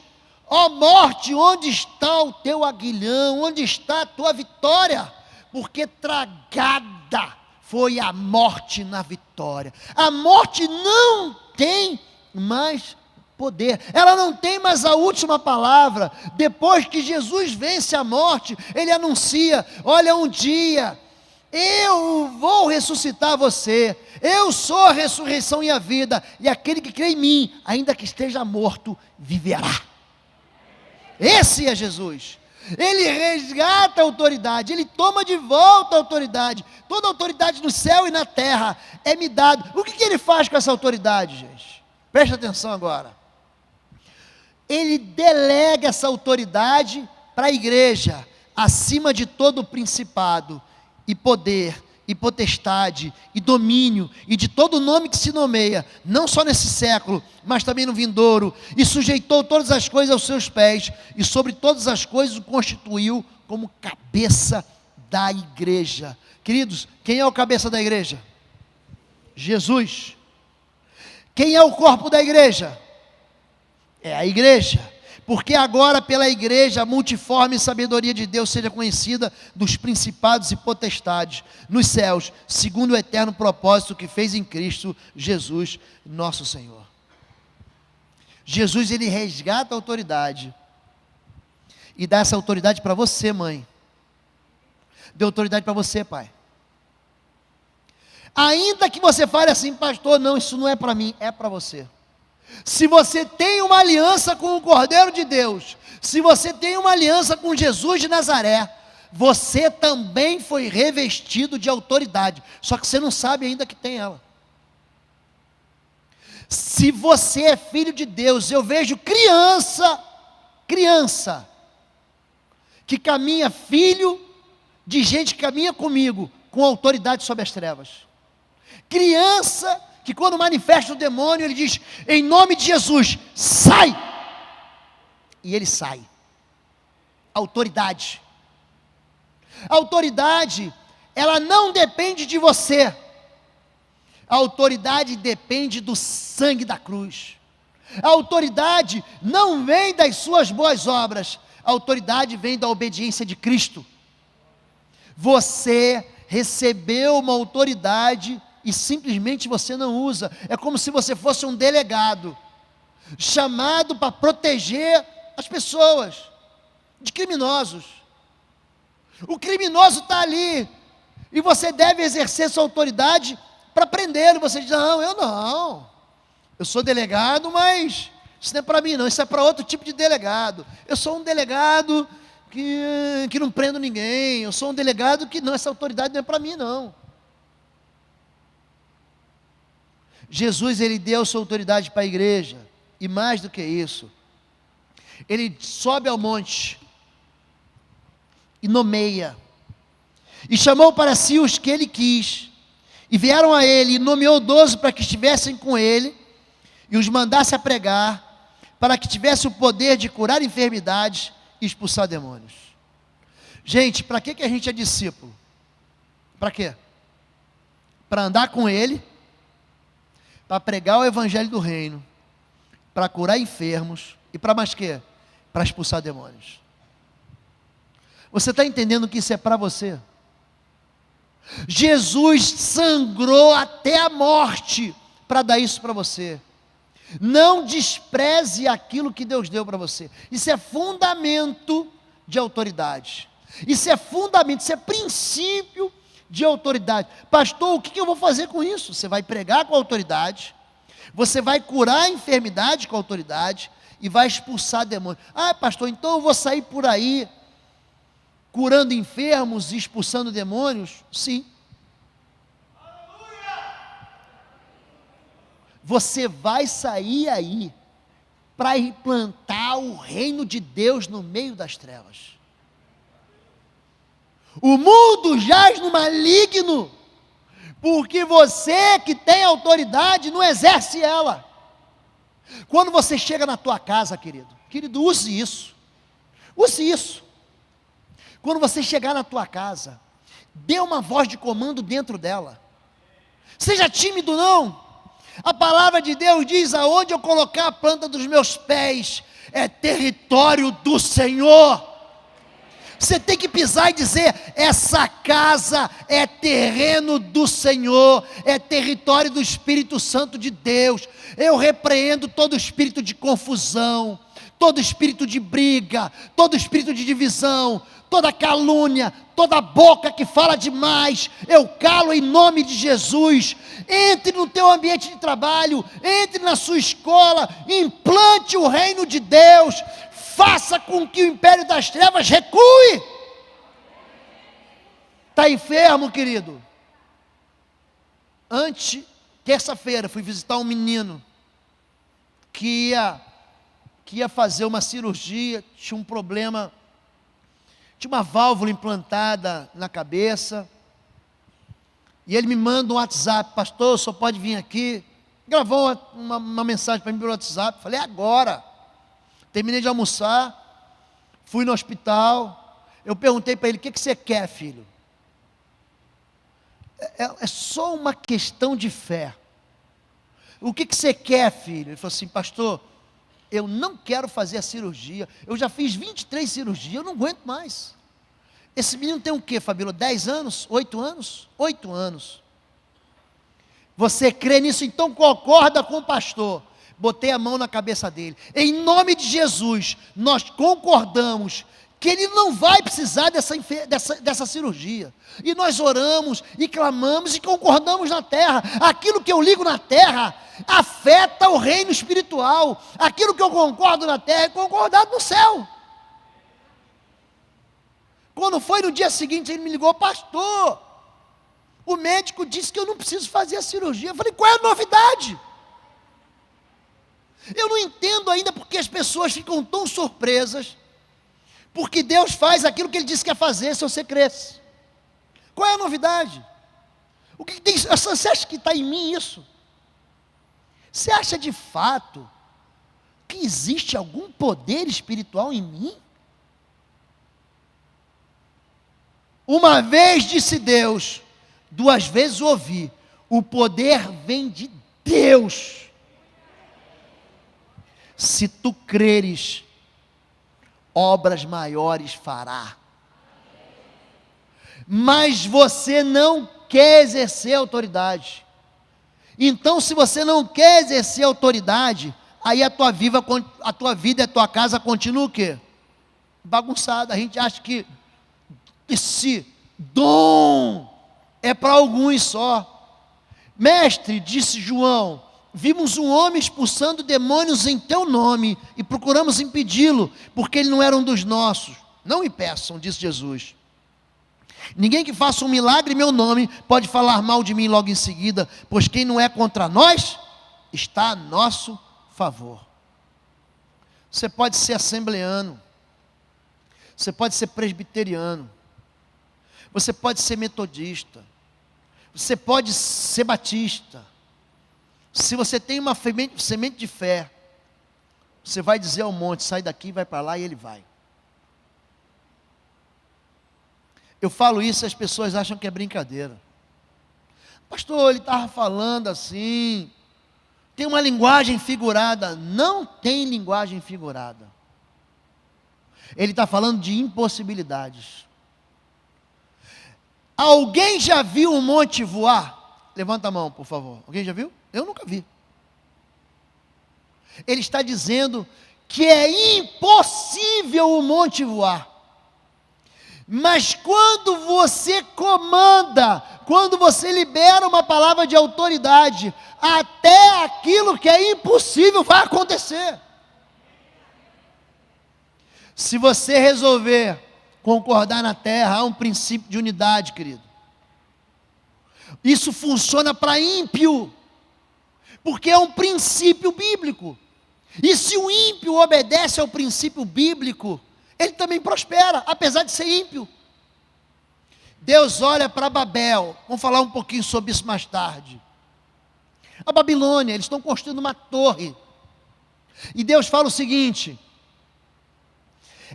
ó morte, onde está o teu aguilhão? Onde está a tua vitória? Porque tragada foi a morte na vitória. A morte não tem mais poder, ela não tem mais a última palavra. Depois que Jesus vence a morte, ele anuncia: olha, um dia eu vou ressuscitar você, eu sou a ressurreição e a vida, e aquele que crê em mim, ainda que esteja morto, viverá. Esse é Jesus. Ele resgata a autoridade, ele toma de volta a autoridade. Toda a autoridade no céu e na terra é me dado. O que ele faz com essa autoridade, gente? Preste atenção agora. Ele delega essa autoridade para a igreja, acima de todo o principado, e poder, e potestade, e domínio, e de todo nome que se nomeia, não só nesse século, mas também no vindouro, e sujeitou todas as coisas aos seus pés, e sobre todas as coisas o constituiu como cabeça da igreja. Queridos, quem é o cabeça da igreja? Jesus. Quem é o corpo da igreja? É a igreja. Porque agora pela igreja a multiforme sabedoria de Deus seja conhecida dos principados e potestades nos céus, segundo o eterno propósito que fez em Cristo Jesus, nosso Senhor. Jesus, ele resgata a autoridade e dá essa autoridade para você, mãe. Deu autoridade para você, pai. Ainda que você fale assim: pastor, não, isso não é para mim, é para você. Se você tem uma aliança com o Cordeiro de Deus, se você tem uma aliança com Jesus de Nazaré, você também foi revestido de autoridade, só que você não sabe ainda que tem ela. Se você é filho de Deus, eu vejo criança que caminha, filho de gente que caminha comigo, com autoridade sobre as trevas. Criança que quando manifesta o demônio, ele diz: em nome de Jesus, sai! E ele sai. Autoridade. A autoridade, ela não depende de você. A autoridade depende do sangue da cruz. A autoridade não vem das suas boas obras, a autoridade vem da obediência de Cristo. Você recebeu uma autoridade e simplesmente você não usa. É como se você fosse um delegado, chamado para proteger as pessoas de criminosos. O criminoso está ali, e você deve exercer sua autoridade para prendê-lo. Você diz: não, eu sou delegado, mas isso não é para mim não, isso é para outro tipo de delegado. Eu sou um delegado que não prendo ninguém, eu sou um delegado que não, essa autoridade não é para mim não. Jesus, ele deu sua autoridade para a igreja, e mais do que isso, ele sobe ao monte, e nomeia, e chamou para si os que ele quis, e vieram a ele, e nomeou 12 para que estivessem com ele, e os mandasse a pregar, para que tivesse o poder de curar enfermidades e expulsar demônios. Gente, para que a gente é discípulo? Para quê? Para andar com ele, para pregar o evangelho do reino, para curar enfermos, e para mais quê? Para expulsar demônios. Você está entendendo que isso é para você? Jesus sangrou até a morte para dar isso para você. Não despreze aquilo que Deus deu para você. Isso é fundamento de autoridade. Isso é fundamento, isso é princípio de autoridade. Pastor, o que eu vou fazer com isso? Você vai pregar com autoridade, você vai curar a enfermidade com autoridade e vai expulsar demônios. Ah, pastor, então eu vou sair por aí curando enfermos e expulsando demônios? Sim. Você vai sair aí para implantar o reino de Deus no meio das trevas. O mundo jaz no maligno, porque você que tem autoridade não exerce ela. Quando você chega na tua casa, querido, use isso. Use isso. Quando você chegar na tua casa, dê uma voz de comando dentro dela. Seja tímido não. A palavra de Deus diz: aonde eu colocar a planta dos meus pés, é território do Senhor. Você tem que pisar e dizer: essa casa é terreno do Senhor, é território do Espírito Santo de Deus. Eu repreendo todo espírito de confusão, todo espírito de briga, todo espírito de divisão, toda calúnia, toda boca que fala demais, eu calo em nome de Jesus. Entre no teu ambiente de trabalho, entre na sua escola, implante o reino de Deus, faça com que o império das trevas recue. Está enfermo, querido? Terça-feira, fui visitar um menino que ia fazer uma cirurgia, tinha um problema, tinha uma válvula implantada na cabeça, e ele me manda um WhatsApp: pastor, só pode vir aqui. Gravou uma mensagem para mim pelo WhatsApp. Falei: agora. Terminei de almoçar, fui no hospital, eu perguntei para ele: o que você quer, filho? É só uma questão de fé. O que você quer, filho? Ele falou assim: pastor, eu não quero fazer a cirurgia, eu já fiz 23 cirurgias, eu não aguento mais. Esse menino tem o quê, Fabíola? 10 anos? 8 anos? 8 anos. Você crê nisso? Então concorda com o pastor. Botei a mão na cabeça dele. Em nome de Jesus, nós concordamos que ele não vai precisar dessa cirurgia. E nós oramos e clamamos e concordamos na terra. Aquilo que eu ligo na terra afeta o reino espiritual. Aquilo que eu concordo na terra é concordado no céu. Quando foi no dia seguinte, ele me ligou: pastor, o médico disse que eu não preciso fazer a cirurgia. Eu falei: qual é a novidade? Eu não entendo ainda porque as pessoas ficam tão surpresas, porque Deus faz aquilo que Ele disse que ia fazer, se você cresce. Qual é a novidade? O que tem? Você acha que está em mim isso? Você acha de fato que existe algum poder espiritual em mim? Uma vez disse Deus, 2 vezes ouvi: O poder vem de Deus. Se tu creres, obras maiores fará. Mas você não quer exercer autoridade. Então, se você não quer exercer autoridade, aí a tua vida e a tua casa continuam o quê? Bagunçada. A gente acha que esse dom é para alguns só. Mestre, disse João, vimos um homem expulsando demônios em teu nome e procuramos impedi-lo, porque ele não era um dos nossos. Não me peçam, disse Jesus. Ninguém que faça um milagre em meu nome pode falar mal de mim logo em seguida, pois quem não é contra nós, está a nosso favor. Você pode ser assembleano, você pode ser presbiteriano, você pode ser metodista, você pode ser batista. Se você tem uma semente de fé, você vai dizer ao monte, sai daqui, vai para lá, e ele vai. Eu falo isso e as pessoas acham que é brincadeira. Pastor, ele estava falando assim, tem uma linguagem figurada. Não tem linguagem figurada. Ele está falando de impossibilidades. Alguém já viu um monte voar? Levanta a mão, por favor. Alguém já viu? Eu nunca vi. Ele está dizendo que é impossível o monte voar. Mas quando você comanda, quando você libera uma palavra de autoridade, até aquilo que é impossível vai acontecer. Se você resolver concordar na terra, há um princípio de unidade, querido. Isso funciona para ímpio, porque é um princípio bíblico. E se o ímpio obedece ao princípio bíblico, ele também prospera, apesar de ser ímpio. Deus olha para Babel, vamos falar um pouquinho sobre isso mais tarde. A Babilônia, eles estão construindo uma torre. E Deus fala o seguinte: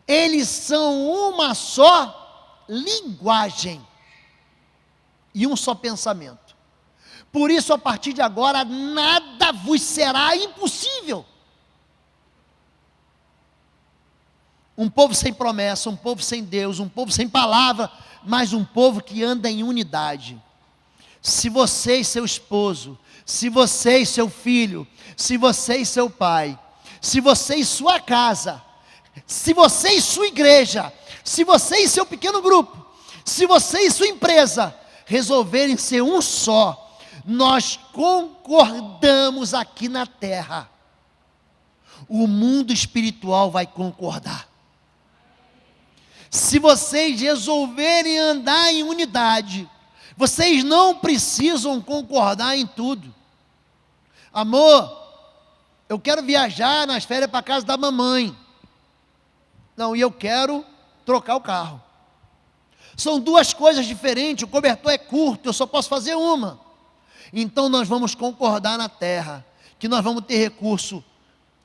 eles são uma só linguagem e um só pensamento. Por isso, a partir de agora, nada vos será impossível. Um povo sem promessa, um povo sem Deus, um povo sem palavra, mas um povo que anda em unidade. Se você e seu esposo, se você e seu filho, se você e seu pai, se você e sua casa, se você e sua igreja, se você e seu pequeno grupo, se você e sua empresa resolverem ser um só, nós concordamos aqui na terra, o mundo espiritual vai concordar. Se vocês resolverem andar em unidade, vocês não precisam concordar em tudo. Amor, eu quero viajar nas férias para a casa da mamãe. Não, e eu quero trocar o carro. São duas coisas diferentes, o cobertor é curto, eu só posso fazer uma. Então nós vamos concordar na terra, que nós vamos ter recurso,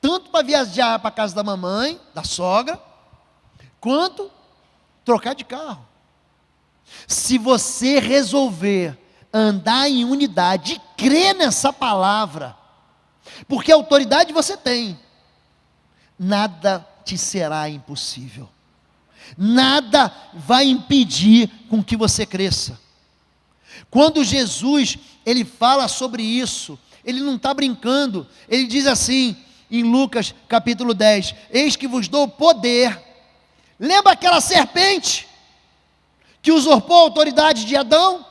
tanto para viajar para a casa da mamãe, da sogra, quanto trocar de carro. Se você resolver andar em unidade e crer nessa palavra, porque autoridade você tem, nada te será impossível. Nada vai impedir com que você cresça. Quando Jesus, ele fala sobre isso, ele não está brincando, ele diz assim, em Lucas capítulo 10, eis que vos dou poder. Lembra aquela serpente que usurpou a autoridade de Adão?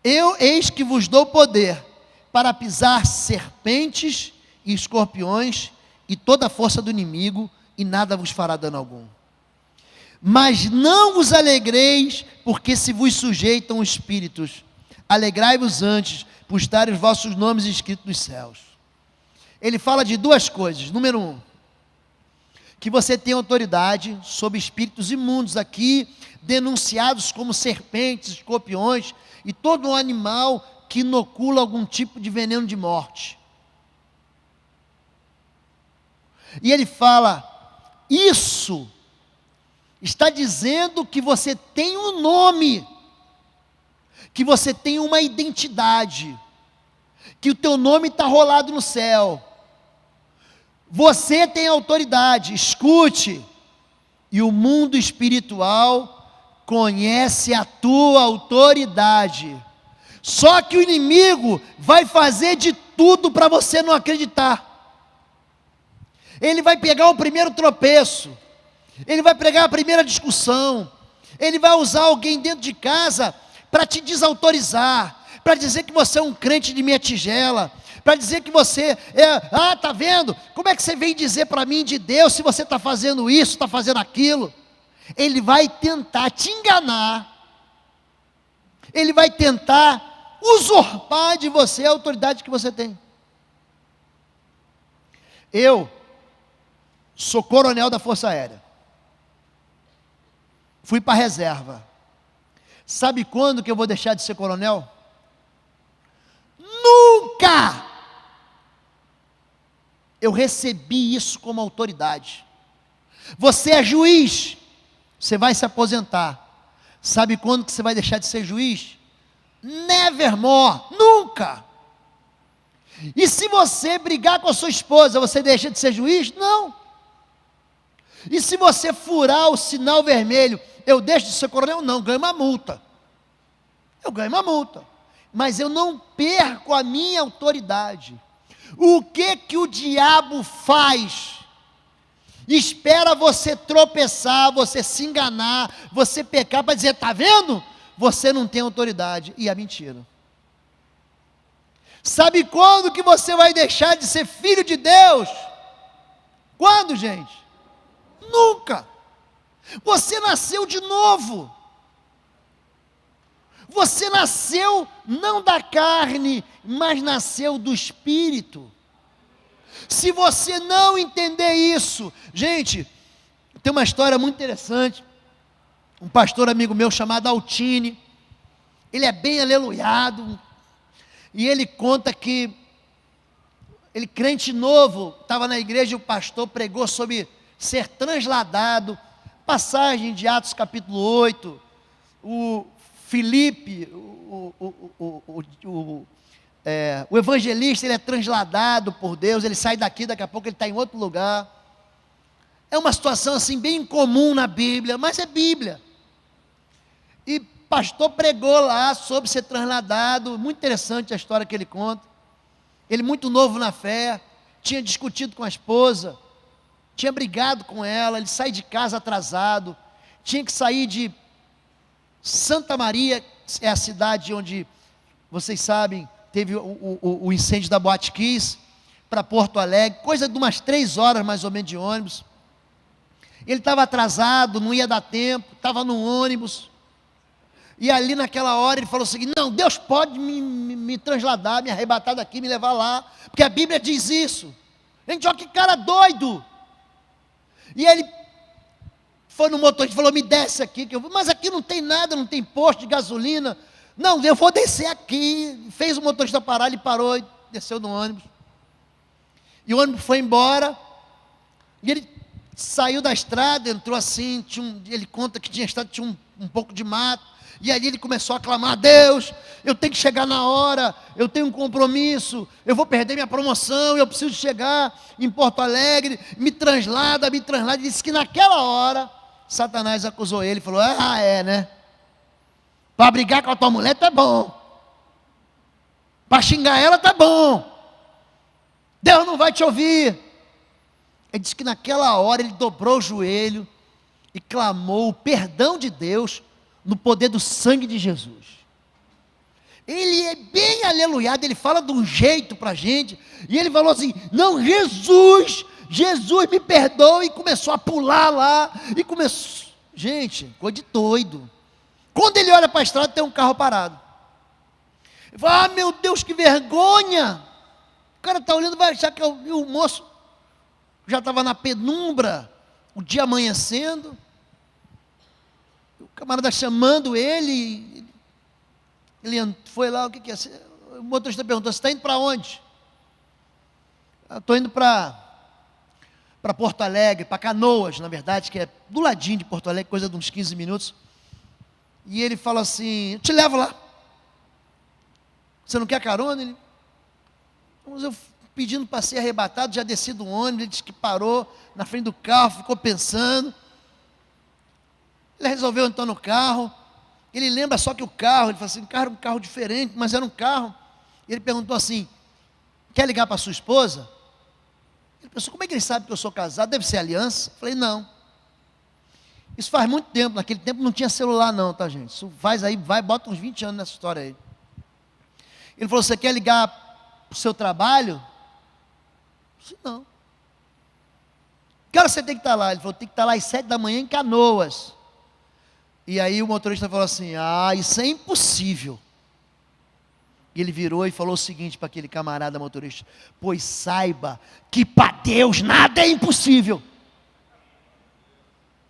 Eis que vos dou poder para pisar serpentes e escorpiões e toda a força do inimigo, e nada vos fará dano algum. Mas não vos alegreis, porque se vos sujeitam os espíritos. Alegrai-vos antes, por estarem os vossos nomes escritos nos céus. Ele fala de duas coisas. Número 1, que você tem autoridade sobre espíritos imundos aqui, denunciados como serpentes, escorpiões, e todo animal que inocula algum tipo de veneno de morte. E ele fala, isso está dizendo que você tem um nome, que você tem uma identidade, que o teu nome está rolado no céu. Você tem autoridade, escute, e o mundo espiritual conhece a tua autoridade. Só que o inimigo vai fazer de tudo para você não acreditar. Ele vai pegar o primeiro tropeço, ele vai pegar a primeira discussão, ele vai usar alguém dentro de casa para te desautorizar, para dizer que você é um crente de meia tigela, para dizer que você tá vendo? Como é que você vem dizer para mim de Deus se você está fazendo isso, está fazendo aquilo? Ele vai tentar te enganar, ele vai tentar usurpar de você a autoridade que você tem. Eu sou coronel da Força Aérea, fui para a reserva. Sabe quando que eu vou deixar de ser coronel? Nunca! Eu recebi isso como autoridade. Você é juiz, você vai se aposentar. Sabe quando que você vai deixar de ser juiz? Nevermore, nunca! E se você brigar com a sua esposa, você deixa de ser juiz? Não! E se você furar o sinal vermelho, eu deixo de ser coronel? Não, ganho uma multa. Eu ganho uma multa. Mas eu não perco a minha autoridade. O que o diabo faz? Espera você tropeçar, você se enganar, você pecar para dizer, está vendo? Você não tem autoridade. E é mentira. Sabe quando que você vai deixar de ser filho de Deus? Quando, gente? Nunca. Você nasceu de novo. Você nasceu não da carne, mas nasceu do Espírito. Se você não entender isso, gente, tem uma história muito interessante. Um pastor amigo meu chamado Altini, ele é bem aleluiado, e ele conta que ele, crente novo, estava na igreja e o pastor pregou sobre ser transladado, passagem de Atos capítulo 8, o Filipe, o evangelista, ele é transladado por Deus, ele sai daqui, daqui a pouco ele está em outro lugar. É uma situação assim bem incomum na Bíblia, mas é Bíblia. E pastor pregou lá sobre ser transladado, muito interessante a história que ele conta. Ele muito novo na fé, tinha discutido com a esposa, tinha brigado com ela, ele sai de casa atrasado, tinha que sair de Santa Maria, é a cidade onde, vocês sabem, teve o incêndio da Boate Kiss, para Porto Alegre, coisa de umas 3 horas mais ou menos de ônibus. Ele estava atrasado, não ia dar tempo, estava no ônibus, e ali naquela hora ele falou o seguinte, não, Deus pode me transladar, me arrebatar daqui, me levar lá, porque a Bíblia diz isso. Gente, olha que cara doido. E ele foi no motorista e falou, me desce aqui, mas aqui não tem nada, não tem posto de gasolina. Não, eu vou descer aqui. Fez o motorista parar, ele parou e desceu no ônibus. E o ônibus foi embora, e ele saiu da estrada, entrou assim, ele conta que tinha um pouco de mato, e aí ele começou a clamar, Deus, eu tenho que chegar na hora, eu tenho um compromisso, eu vou perder minha promoção, eu preciso chegar em Porto Alegre, me translada, e disse que naquela hora, Satanás acusou ele, falou, né? Para brigar com a tua mulher tá bom, para xingar ela tá bom, Deus não vai te ouvir. Ele disse que naquela hora ele dobrou o joelho e clamou o perdão de Deus no poder do sangue de Jesus. Ele é bem aleluiado, ele fala de um jeito para a gente, e ele falou assim, não, Jesus me perdoa, e começou a pular lá, e começou, gente, coisa de doido. Quando ele olha para a estrada, tem um carro parado, ele fala, meu Deus, que vergonha, o cara está olhando, vai achar que o moço já estava na penumbra, o dia amanhecendo, o camarada chamando ele foi lá, o que é? O motorista perguntou, você está indo para onde? Estou indo para Porto Alegre, para Canoas, na verdade, que é do ladinho de Porto Alegre, coisa de uns 15 minutos. E ele fala assim, eu te levo lá. Você não quer carona? Ele, mas eu pedindo para ser arrebatado, já desci do ônibus, ele disse que parou na frente do carro, ficou pensando. Ele resolveu entrar no carro, ele lembra só que o carro, ele falou assim, cara, um carro diferente, mas era um carro. Ele perguntou assim, quer ligar para sua esposa? Ele pensou, como é que ele sabe que eu sou casado? Deve ser aliança? Eu falei, não. Isso faz muito tempo, naquele tempo não tinha celular não, tá gente? Isso faz aí, bota uns 20 anos nessa história aí. Ele falou, você quer ligar para o seu trabalho? Eu disse, não. Que hora você tem que estar lá? Ele falou, tem que estar lá às 7 da manhã em Canoas. E aí o motorista falou assim, isso é impossível. E ele virou e falou o seguinte para aquele camarada motorista, pois saiba que para Deus nada é impossível.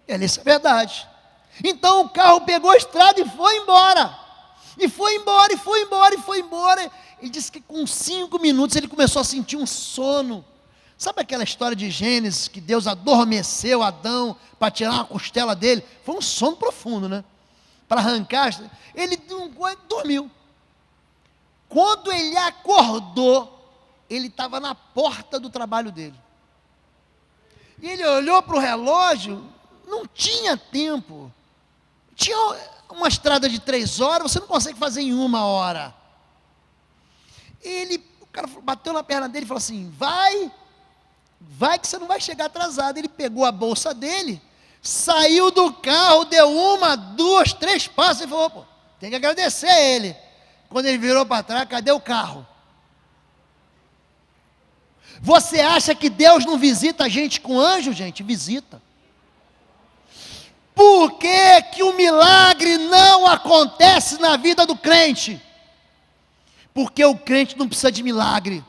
Ele disse, é verdade. Então o carro pegou a estrada e foi embora. E foi embora, e foi embora, e foi embora. Ele disse que com 5 minutos ele começou a sentir um sono. Sabe aquela história de Gênesis, que Deus adormeceu Adão para tirar uma costela dele? Foi um sono profundo, né? Para arrancar, ele dormiu. Quando ele acordou, ele estava na porta do trabalho dele. E ele olhou para o relógio, não tinha tempo. Tinha uma estrada de 3 horas, você não consegue fazer em 1 hora. O cara bateu na perna dele e falou assim, vai que você não vai chegar atrasado. Ele pegou a bolsa dele, saiu do carro, deu 1, 2, 3 passos e falou, pô, tem que agradecer a ele. Quando ele virou para trás, cadê o carro? Você acha que Deus não visita a gente com anjo, gente? Visita. Por que que o milagre não acontece na vida do crente? Porque o crente não precisa de milagre.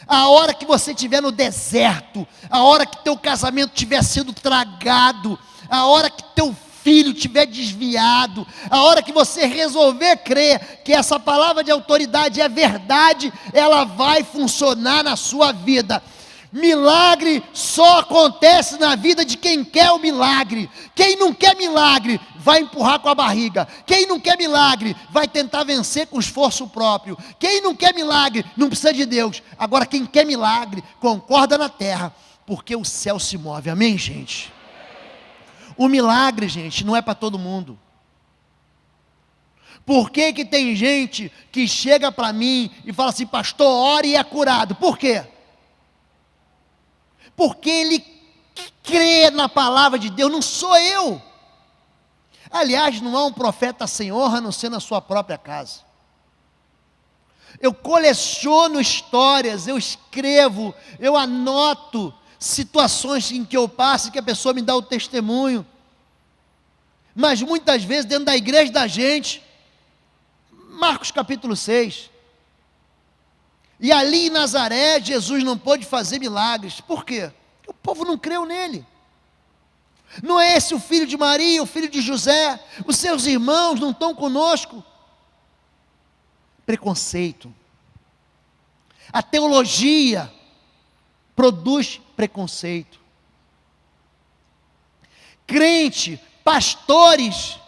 A hora que você estiver no deserto, a hora que teu casamento tiver sido tragado, a hora que teu filho tiver desviado, a hora que você resolver crer que essa palavra de autoridade é verdade, ela vai funcionar na sua vida. Milagre só acontece na vida de quem quer o milagre. Quem não quer milagre vai empurrar com a barriga. Quem não quer milagre vai tentar vencer com esforço próprio. Quem não quer milagre não precisa de Deus. Agora quem quer milagre concorda na terra, porque o céu se move. Amém, gente? O milagre, gente, não é para todo mundo. Por que que tem gente que chega para mim e fala assim, pastor, ore e é curado? Por quê? Porque ele crê na palavra de Deus, não sou eu. Aliás, não há um profeta sem honra a não ser na sua própria casa. Eu coleciono histórias, eu escrevo, eu anoto situações em que eu passo e que a pessoa me dá o testemunho. Mas muitas vezes dentro da igreja da gente, Marcos capítulo 6, e ali em Nazaré, Jesus não pôde fazer milagres. Por quê? Porque o povo não creu nele. Não é esse o filho de Maria, o filho de José? Os seus irmãos não estão conosco? Preconceito. A teologia produz preconceito. Crente, pastores,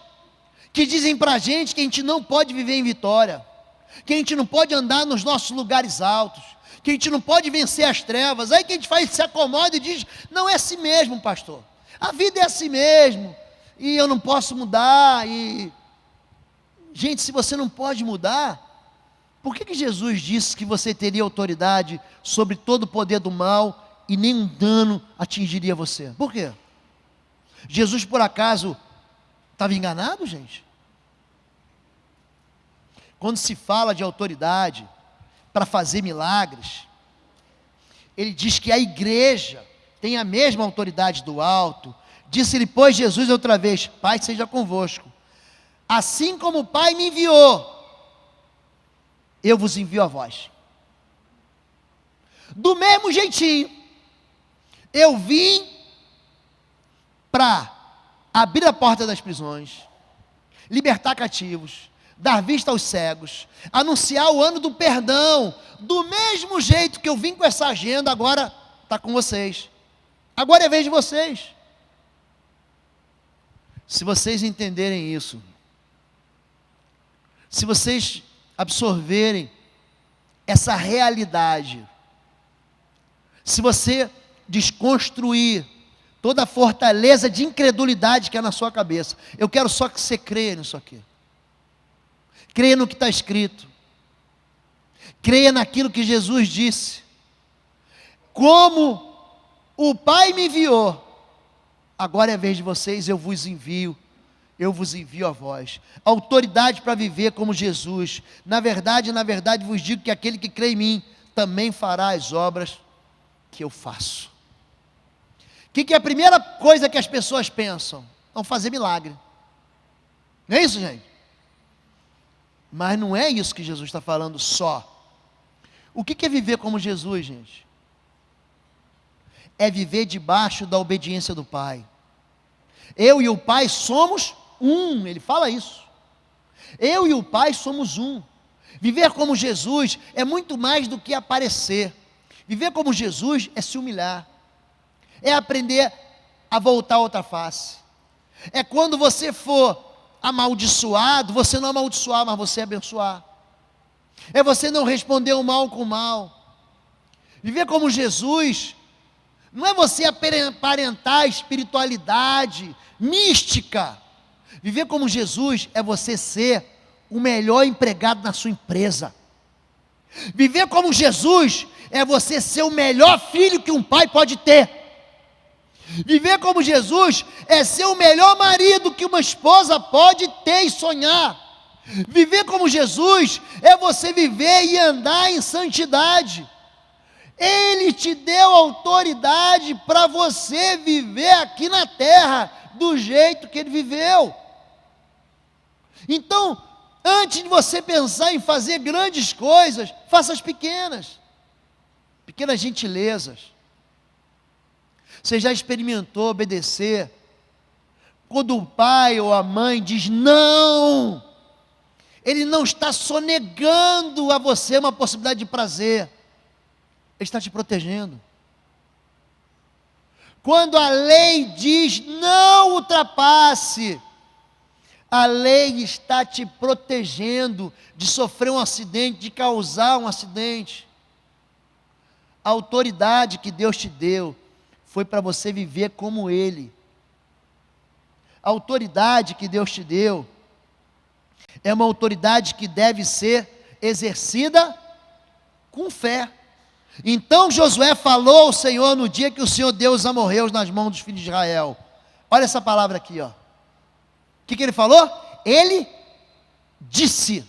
que dizem para a gente que a gente não pode viver em vitória, que a gente não pode andar nos nossos lugares altos, que a gente não pode vencer as trevas. Aí que a gente faz, se acomoda e diz, não é assim mesmo, pastor, a vida é assim mesmo, e eu não posso mudar, gente, se você não pode mudar, por que que Jesus disse que você teria autoridade sobre todo o poder do mal, e nenhum dano atingiria você? Por quê? Jesus por acaso estava enganado, gente? Quando se fala de autoridade para fazer milagres, ele diz que a igreja tem a mesma autoridade do alto. Disse-lhe, pois, Jesus outra vez, Pai seja convosco. Assim como o Pai me enviou, eu vos envio a vós. Do mesmo jeitinho, eu vim para abrir a porta das prisões, libertar cativos, dar vista aos cegos, anunciar o ano do perdão. Do mesmo jeito que eu vim com essa agenda, agora está com vocês. Agora é vez de vocês. Se vocês entenderem isso, se vocês absorverem essa realidade, se você desconstruir toda a fortaleza de incredulidade que é na sua cabeça, eu quero só que você creia nisso aqui. Creia no que está escrito. Creia naquilo que Jesus disse. Como o Pai me enviou, agora é a vez de vocês, eu vos envio a vós. Autoridade para viver como Jesus. Na verdade, vos digo que aquele que crê em mim, também fará as obras que eu faço. O que é a primeira coisa que as pessoas pensam? Vão fazer milagre. Não é isso, gente? Mas não é isso que Jesus está falando só. O que é viver como Jesus, gente? É viver debaixo da obediência do Pai. Eu e o Pai somos um, ele fala isso. Eu e o Pai somos um. Viver como Jesus é muito mais do que aparecer. Viver como Jesus é se humilhar. É aprender a voltar a outra face. É quando você for amaldiçoado, você não amaldiçoar, mas você abençoar. É você não responder o mal com o mal. Viver como Jesus não é você aparentar espiritualidade mística. Viver como Jesus é você ser o melhor empregado na sua empresa. Viver como Jesus é você ser o melhor filho que um pai pode ter. Viver como Jesus é ser o melhor marido que uma esposa pode ter e sonhar. Viver como Jesus é você viver e andar em santidade. Ele te deu autoridade para você viver aqui na terra do jeito que ele viveu. Então, antes de você pensar em fazer grandes coisas, faça as pequenas gentilezas. Você já experimentou obedecer quando o pai ou a mãe diz não? Ele não está sonegando a você uma possibilidade de prazer, ele está te protegendo. Quando a lei diz não ultrapasse, a lei está te protegendo de sofrer um acidente, de causar um acidente. A autoridade que Deus te deu foi para você viver como Ele. A autoridade que Deus te deu é uma autoridade que deve ser exercida com fé. Então Josué falou ao Senhor no dia que o Senhor deu os amorreus nas mãos dos filhos de Israel. Olha essa palavra aqui, ó. O que ele falou? Ele disse,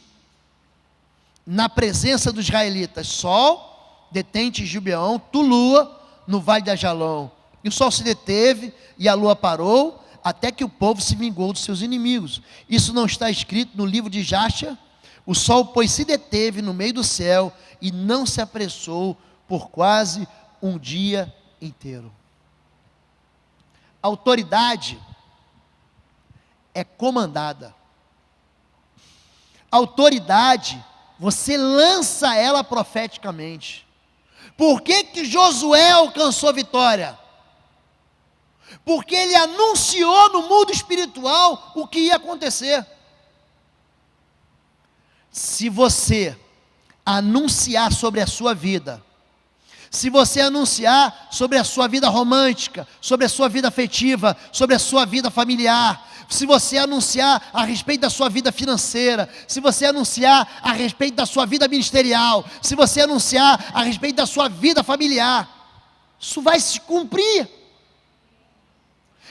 na presença dos israelitas: sol, detente em Gibeão, tu lua, no vale de Ajalão. E o sol se deteve e a lua parou, até que o povo se vingou dos seus inimigos. Isso não está escrito no livro de Jasher? O sol, pois, se deteve no meio do céu e não se apressou por quase um dia inteiro. Autoridade é comandada. Autoridade, você lança ela profeticamente. Por que Josué alcançou vitória? Porque ele anunciou no mundo espiritual o que ia acontecer. Se você anunciar sobre a sua vida, se você anunciar sobre a sua vida romântica, sobre a sua vida afetiva, sobre a sua vida familiar, se você anunciar a respeito da sua vida financeira, se você anunciar a respeito da sua vida ministerial, se você anunciar a respeito da sua vida familiar, isso vai se cumprir.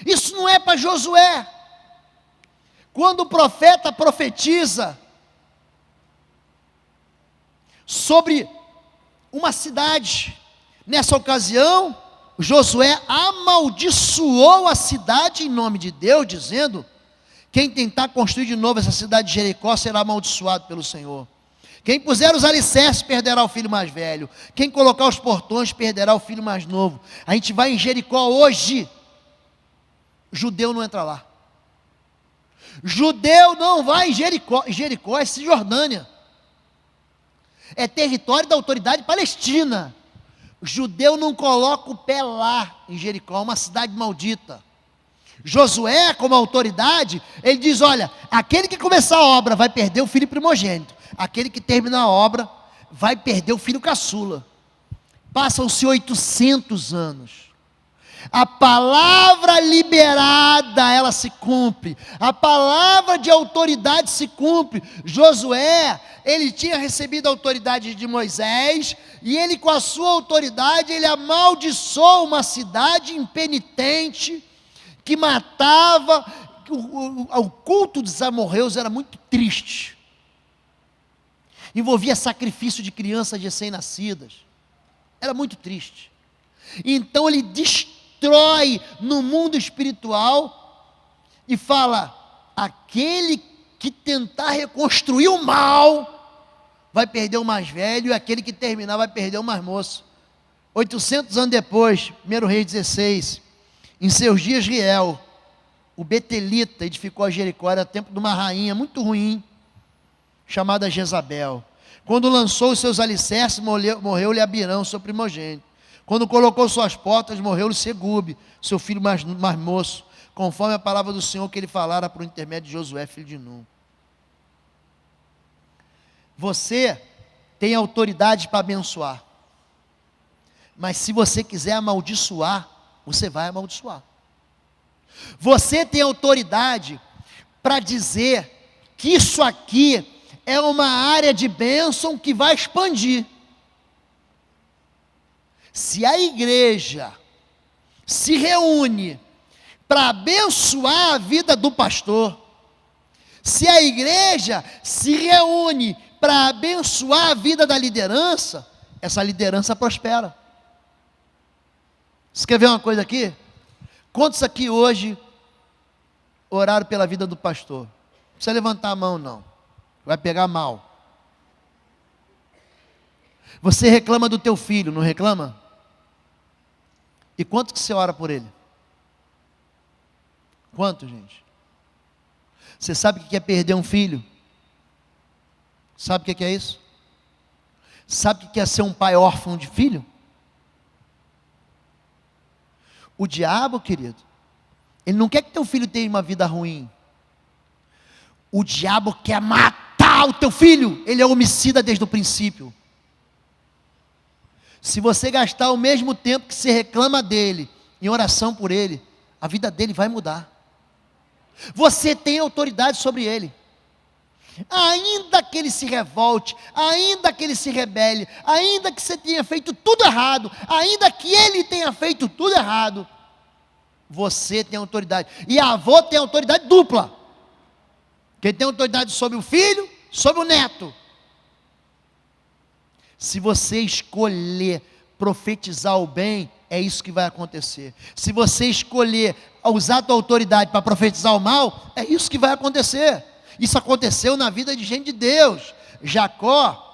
Isso não é para Josué. Quando o profeta profetiza sobre uma cidade, nessa ocasião, Josué amaldiçoou a cidade em nome de Deus, dizendo: quem tentar construir de novo essa cidade de Jericó será amaldiçoado pelo Senhor. Quem puser os alicerces perderá o filho mais velho. Quem colocar os portões perderá o filho mais novo. A gente vai em Jericó hoje, judeu não entra lá. Judeu não vai em Jericó. Jericó é Cisjordânia, é território da autoridade palestina. Judeu não coloca o pé lá em Jericó, é uma cidade maldita. Josué, como autoridade, ele diz: olha, aquele que começar a obra vai perder o filho primogênito, aquele que termina a obra vai perder o filho caçula. Passam-se 800 anos. A palavra liberada, ela se cumpre. A palavra de autoridade se cumpre. Josué, ele tinha recebido a autoridade de Moisés, e ele com a sua autoridade, ele amaldiçoou uma cidade impenitente, que matava. O culto dos amorreus era muito triste. Envolvia sacrifício de crianças recém-nascidas. Era muito triste. Então ele destrói no mundo espiritual e fala: aquele que tentar reconstruir o mal vai perder o mais velho, e aquele que terminar vai perder o mais moço. 800 anos depois, 1 Reis 16, em seus dias Riel, o betelita, edificou a Jericó, era tempo de uma rainha muito ruim, chamada Jezabel. Quando lançou os seus alicerces, morreu-lhe Abirão, seu primogênito. Quando colocou suas portas, morreu-lhe Segube, seu filho mais moço, conforme a palavra do Senhor que ele falara por intermédio de Josué, filho de Num. Você tem autoridade para abençoar, mas se você quiser amaldiçoar, você vai amaldiçoar. Você tem autoridade para dizer que isso aqui é uma área de bênção que vai expandir. Se a igreja se reúne para abençoar a vida do pastor, se a igreja se reúne para abençoar a vida da liderança, essa liderança prospera. Você quer ver uma coisa aqui? Quantos aqui hoje oraram pela vida do pastor? Não precisa levantar a mão não, vai pegar mal. Você reclama do teu filho, não reclama? E quanto que você ora por ele? Quanto, gente? Você sabe o que é perder um filho? Sabe o que é isso? Sabe o que é ser um pai órfão de filho? O diabo, querido, ele não quer que teu filho tenha uma vida ruim. O diabo quer matar o teu filho. Ele é homicida desde o princípio. Se você gastar o mesmo tempo que você reclama dele em oração por ele, a vida dele vai mudar. Você tem autoridade sobre ele. Ainda que ele se revolte, ainda que ele se rebele, ainda que você tenha feito tudo errado, ainda que ele tenha feito tudo errado, você tem autoridade. E a avó tem autoridade dupla. Quem tem autoridade sobre o filho, sobre o neto. Se você escolher profetizar o bem, é isso que vai acontecer. Se você escolher usar a tua autoridade para profetizar o mal, é isso que vai acontecer. Isso aconteceu na vida de gente de Deus. Jacó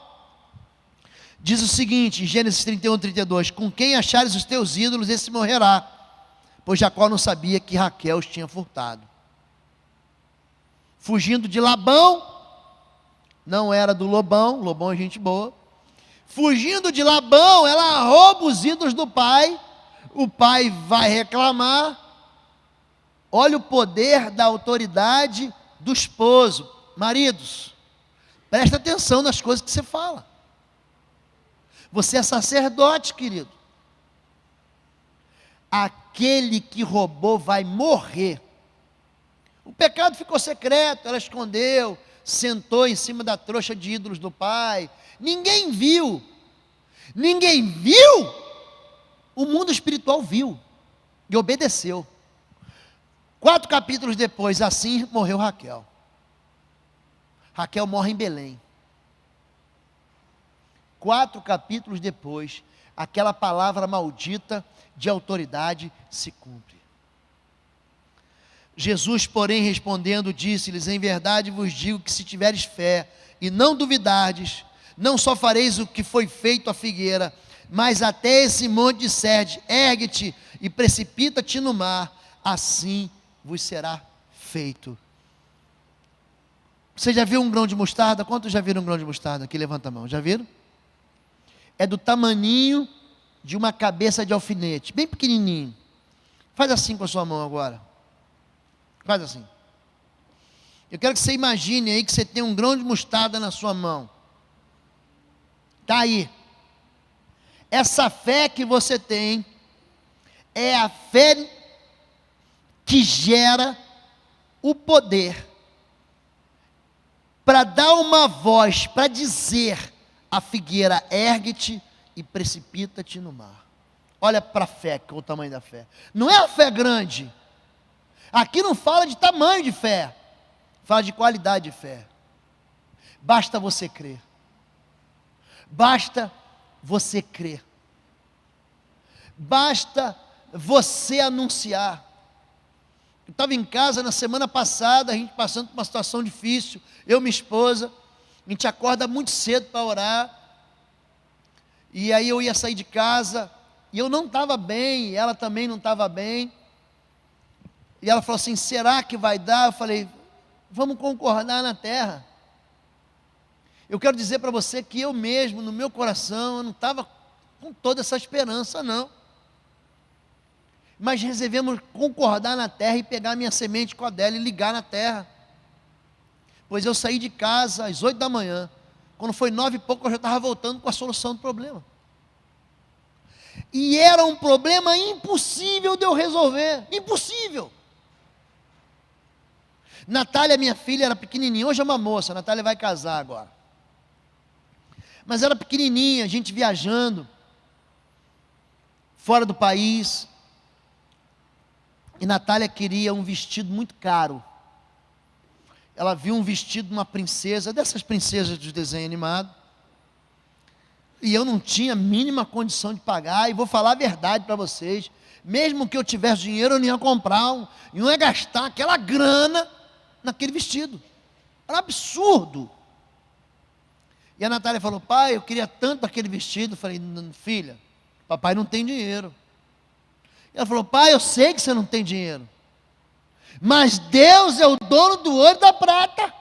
diz o seguinte, em Gênesis 31, 32, com quem achares os teus ídolos, esse morrerá. Pois Jacó não sabia que Raquel os tinha furtado. Fugindo de Labão, não era do Lobão, Lobão é gente boa. Fugindo de Labão, ela rouba os ídolos do pai, o pai vai reclamar. Olha o poder da autoridade do esposo. Maridos, presta atenção nas coisas que você fala. Você é sacerdote, querido. Aquele que roubou vai morrer. O pecado ficou secreto, ela escondeu, sentou em cima da trouxa de ídolos do pai. Ninguém viu. Ninguém viu. O mundo espiritual viu e obedeceu. 4 capítulos depois, assim morreu Raquel. Raquel morre em Belém. 4 capítulos depois, aquela palavra maldita de autoridade se cumpre. Jesus, porém, respondendo, disse-lhes: em verdade vos digo que se tiveres fé e não duvidardes, não só fareis o que foi feito à figueira, mas até esse monte disserdes: ergue-te e precipita-te no mar, assim vos será feito. Você já viu um grão de mostarda? Quantos já viram um grão de mostarda? Aqui levanta a mão, já viram? É do tamaninho de uma cabeça de alfinete, bem pequenininho. Faz assim com a sua mão agora. Faz assim. Eu quero que você imagine aí que você tem um grão de mostarda na sua mão. Está aí. Essa fé que você tem é a fé que gera o poder para dar uma voz, para dizer à figueira, ergue-te e precipita-te no mar. Olha para a fé, que é o tamanho da fé. Não é a fé grande. Aqui não fala de tamanho de fé, fala de qualidade de fé. Basta você crer. Basta você crer. Basta você anunciar. Eu estava em casa na semana passada, a gente passando por uma situação difícil, eu e minha esposa, a gente acorda muito cedo para orar, e aí eu ia sair de casa, e eu não estava bem, e ela também não estava bem, e ela falou assim, será que vai dar? Eu falei, vamos concordar na terra. Eu quero dizer para você que eu mesmo, no meu coração, eu não estava com toda essa esperança não, mas resolvemos concordar na terra e pegar a minha semente com a dela e ligar na terra, pois eu saí de casa às 8 da manhã, quando foi 9 e pouco eu já estava voltando com a solução do problema, e era um problema impossível de eu resolver, impossível. Natália, minha filha, era pequenininha, hoje é uma moça, Natália vai casar agora, mas era pequenininha, a gente viajando, fora do país, e Natália queria um vestido muito caro. Ela viu um vestido de uma princesa, dessas princesas do desenho animado, e eu não tinha a mínima condição de pagar, e vou falar a verdade para vocês, mesmo que eu tivesse dinheiro, eu não ia comprar, não ia gastar aquela grana naquele vestido, era absurdo. E a Natália falou, pai, eu queria tanto aquele vestido. Eu falei, filha, papai não tem dinheiro. Ela falou, pai, eu sei que você não tem dinheiro, mas Deus é o dono do ouro e da prata.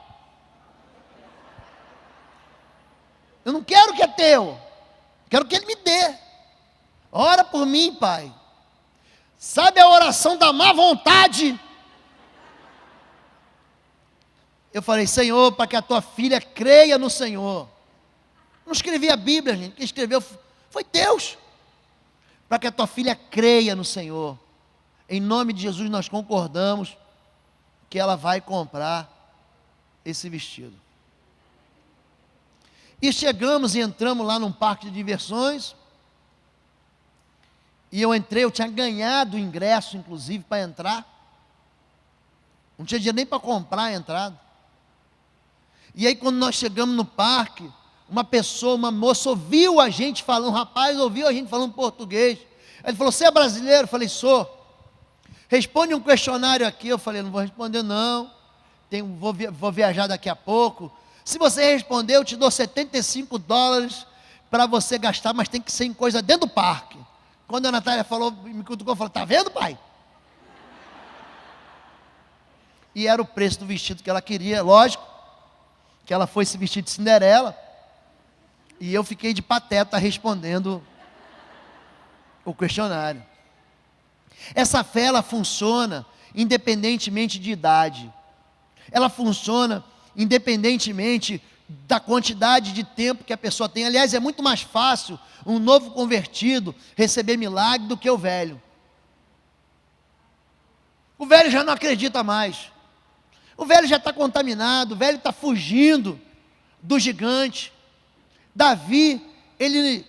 Eu não quero o que é teu, quero que Ele me dê. Ora por mim, pai. Sabe a oração da má vontade? Eu falei, Senhor, para que a tua filha creia no Senhor. Não escrevi a Bíblia, gente, quem escreveu foi Deus. Para que a tua filha creia no Senhor. Em nome de Jesus nós concordamos que ela vai comprar esse vestido. E chegamos e entramos lá num parque de diversões. E eu entrei, eu tinha ganhado o ingresso, inclusive, para entrar. Não tinha dinheiro nem para comprar a entrada. E aí quando nós chegamos no parque, uma moça ouviu a gente falando, um rapaz ouviu a gente falando português. Ele falou, você é brasileiro? Eu falei, sou. Responde um questionário aqui. Eu falei, não vou responder não, vou viajar daqui a pouco. Se você responder, eu te dou $75 para você gastar, mas tem que ser em coisa dentro do parque. Quando a Natália falou, me cutucou, falou, tá vendo, pai? E era o preço do vestido que ela queria, lógico, que ela foi se vestir de Cinderela. E eu fiquei de pateta respondendo o questionário. Essa fé, ela funciona independentemente de idade. Ela funciona independentemente da quantidade de tempo que a pessoa tem. Aliás, é muito mais fácil um novo convertido receber milagre do que o velho. O velho já não acredita mais. O velho já está contaminado, o velho está fugindo do gigante. Davi, ele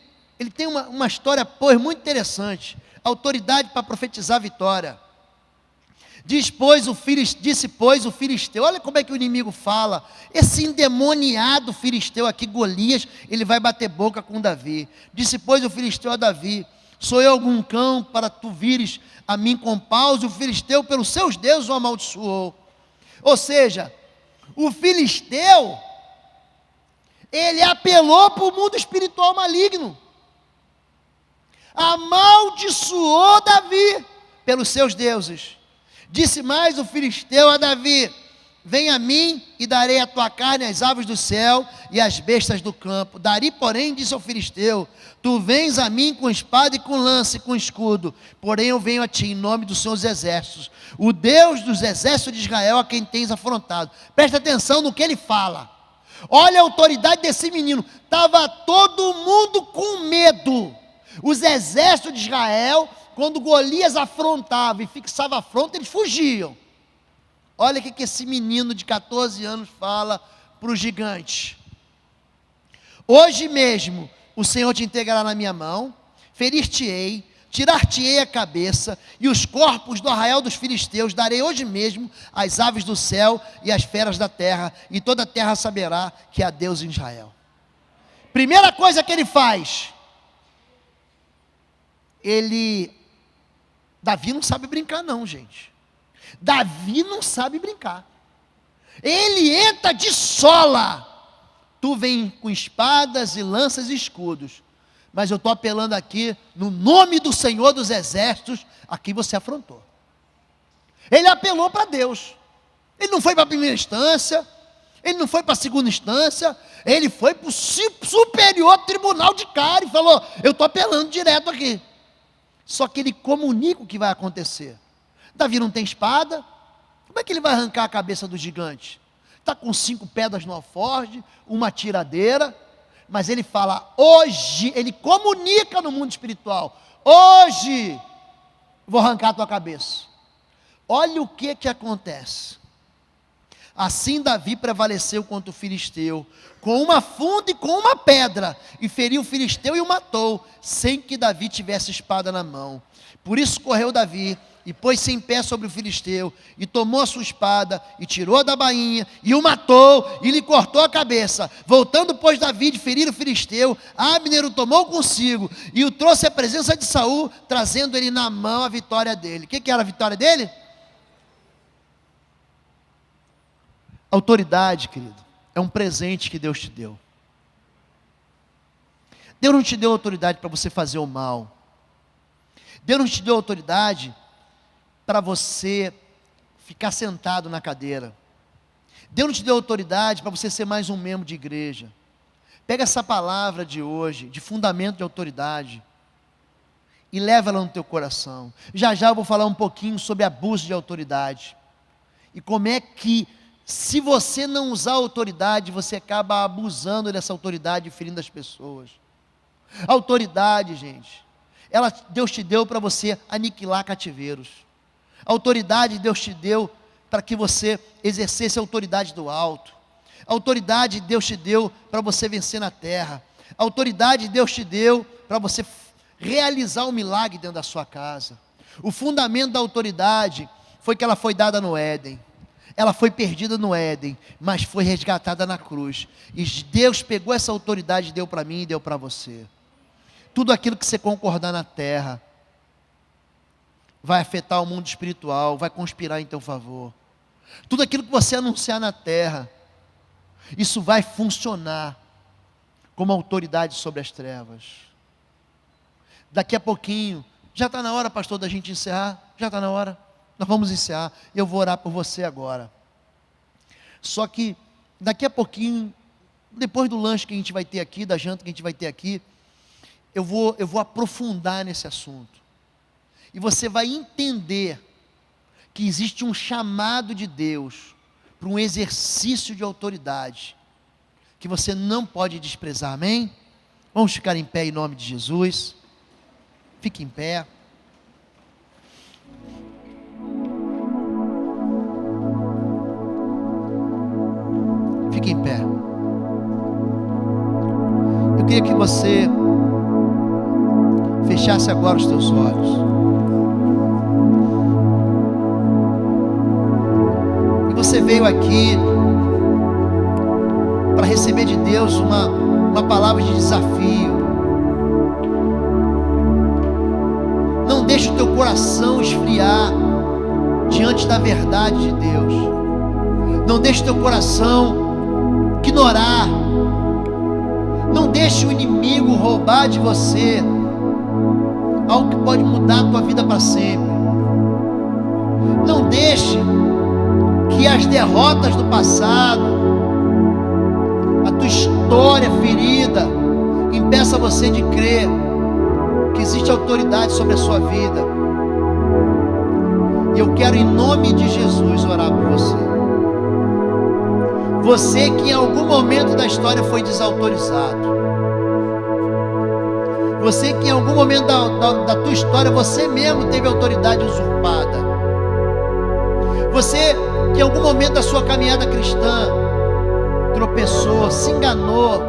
tem uma história, muito interessante. Autoridade para profetizar a vitória. Disse, pois, o filisteu. Olha como é que o inimigo fala. Esse endemoniado filisteu aqui, Golias, ele vai bater boca com Davi. Disse, pois, o filisteu a Davi, sou eu algum cão para tu vires a mim com paus? E o filisteu pelos seus deuses o amaldiçoou. Ou seja, o filisteu, ele apelou para o mundo espiritual maligno, amaldiçoou Davi pelos seus deuses. Disse mais o filisteu a Davi, vem a mim e darei a tua carne às aves do céu e às bestas do campo. Darí, porém, disse ao filisteu, tu vens a mim com espada e com lança e com escudo, porém eu venho a ti em nome dos seus exércitos, o Deus dos exércitos de Israel a quem tens afrontado. Presta atenção no que ele fala. Olha a autoridade desse menino. Estava todo mundo com medo. Os exércitos de Israel, quando Golias afrontava e fixava a afronta, eles fugiam. Olha o que esse menino de 14 anos fala para o gigante. Hoje mesmo o Senhor te entregará na minha mão, ferir-te-ei, tirar-te-ei a cabeça, e os corpos do arraial dos filisteus darei hoje mesmo às aves do céu e às feras da terra, e toda a terra saberá que há Deus em Israel. Primeira coisa que ele faz, Davi não sabe brincar não, gente. Davi não sabe brincar. Ele entra de sola. Tu vem com espadas e lanças e escudos, mas eu estou apelando aqui no nome do Senhor dos exércitos. Aqui você afrontou. Ele apelou para Deus. Ele não foi para a primeira instância, ele não foi para a segunda instância, ele foi para o superior tribunal de cara e falou, eu estou apelando direto aqui. Só que ele comunica o que vai acontecer. Davi não tem espada, como é que ele vai arrancar a cabeça do gigante? Está com 5 pedras no alforje, uma tiradeira, mas ele fala, hoje, ele comunica no mundo espiritual, hoje, vou arrancar a tua cabeça. Olha o que acontece. Assim Davi prevaleceu contra o filisteu, com uma funda e com uma pedra, e feriu o filisteu e o matou, sem que Davi tivesse espada na mão. Por isso correu Davi, e pôs-se em pé sobre o filisteu, e tomou a sua espada, e tirou da bainha, e o matou, e lhe cortou a cabeça. Voltando, pois, Davi de ferir o filisteu, Abner o tomou consigo, e o trouxe à presença de Saul, trazendo ele na mão a vitória dele. O que era a vitória dele? Autoridade, querido, é um presente que Deus te deu. Deus não te deu autoridade para você fazer o mal. Deus não te deu autoridade para você ficar sentado na cadeira. Deus não te deu autoridade para você ser mais um membro de igreja. Pega essa palavra de hoje, de fundamento de autoridade, e leva ela no teu coração. Já já eu vou falar um pouquinho sobre abuso de autoridade. E como é que, se você não usar autoridade, você acaba abusando dessa autoridade e ferindo as pessoas. Autoridade, gente, Deus te deu para você aniquilar cativeiros. Autoridade Deus te deu para que você exercesse a autoridade do alto. Autoridade Deus te deu para você vencer na terra. Autoridade Deus te deu para você realizar um milagre dentro da sua casa. O fundamento da autoridade foi que ela foi dada no Éden. Ela foi perdida no Éden, mas foi resgatada na cruz. E Deus pegou essa autoridade e deu para mim e deu para você. Tudo aquilo que você concordar na terra vai afetar o mundo espiritual, vai conspirar em teu favor. Tudo aquilo que você anunciar na terra, isso vai funcionar como autoridade sobre as trevas. Daqui a pouquinho, já está na hora, pastor, da gente encerrar? Já está na hora? Nós vamos encerrar, eu vou orar por você agora. Só que, daqui a pouquinho, depois do lanche que a gente vai ter aqui, da janta que a gente vai ter aqui, eu vou aprofundar nesse assunto. E você vai entender que existe um chamado de Deus para um exercício de autoridade, que você não pode desprezar, amém? Vamos ficar em pé em nome de Jesus. Fique em pé. Fique em pé. Eu queria que você fechasse agora os teus olhos. E você veio aqui para receber de Deus uma palavra de desafio. Não deixe o teu coração esfriar diante da verdade de Deus. Não deixe o teu coração ignorar. Não deixe o inimigo roubar de você algo que pode mudar a tua vida para sempre. Não deixe que as derrotas do passado, a tua história ferida, impeça você de crer que existe autoridade sobre a sua vida. E eu quero, em nome de Jesus, orar por você. Você que em algum momento da história foi desautorizado. Você que em algum momento da tua história, você mesmo teve autoridade usurpada. Você que em algum momento da sua caminhada cristã tropeçou, se enganou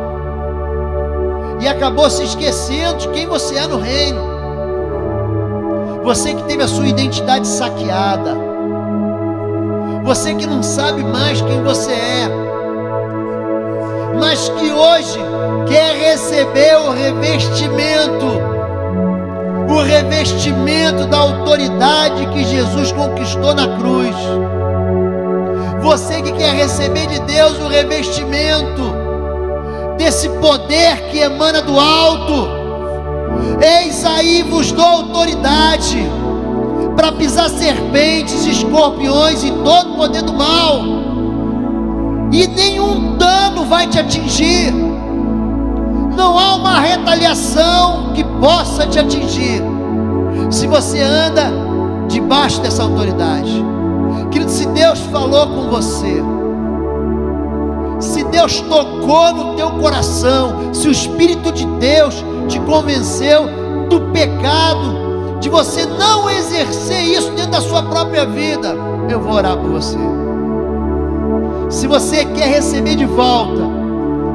e acabou se esquecendo de quem você é no reino. Você que teve a sua identidade saqueada. Você que não sabe mais quem você é, mas que hoje quer receber o revestimento da autoridade que Jesus conquistou na cruz. Você que quer receber de Deus o revestimento desse poder que emana do alto. Eis aí vos dou autoridade para pisar serpentes, escorpiões e todo o poder do mal, e nenhum dano vai te atingir. Não há uma retaliação que possa te atingir se você anda debaixo dessa autoridade. Querido, se Deus falou com você, se Deus tocou no teu coração, se o Espírito de Deus te convenceu do pecado, de você não exercer isso dentro da sua própria vida, eu vou orar por você. Se você quer receber de volta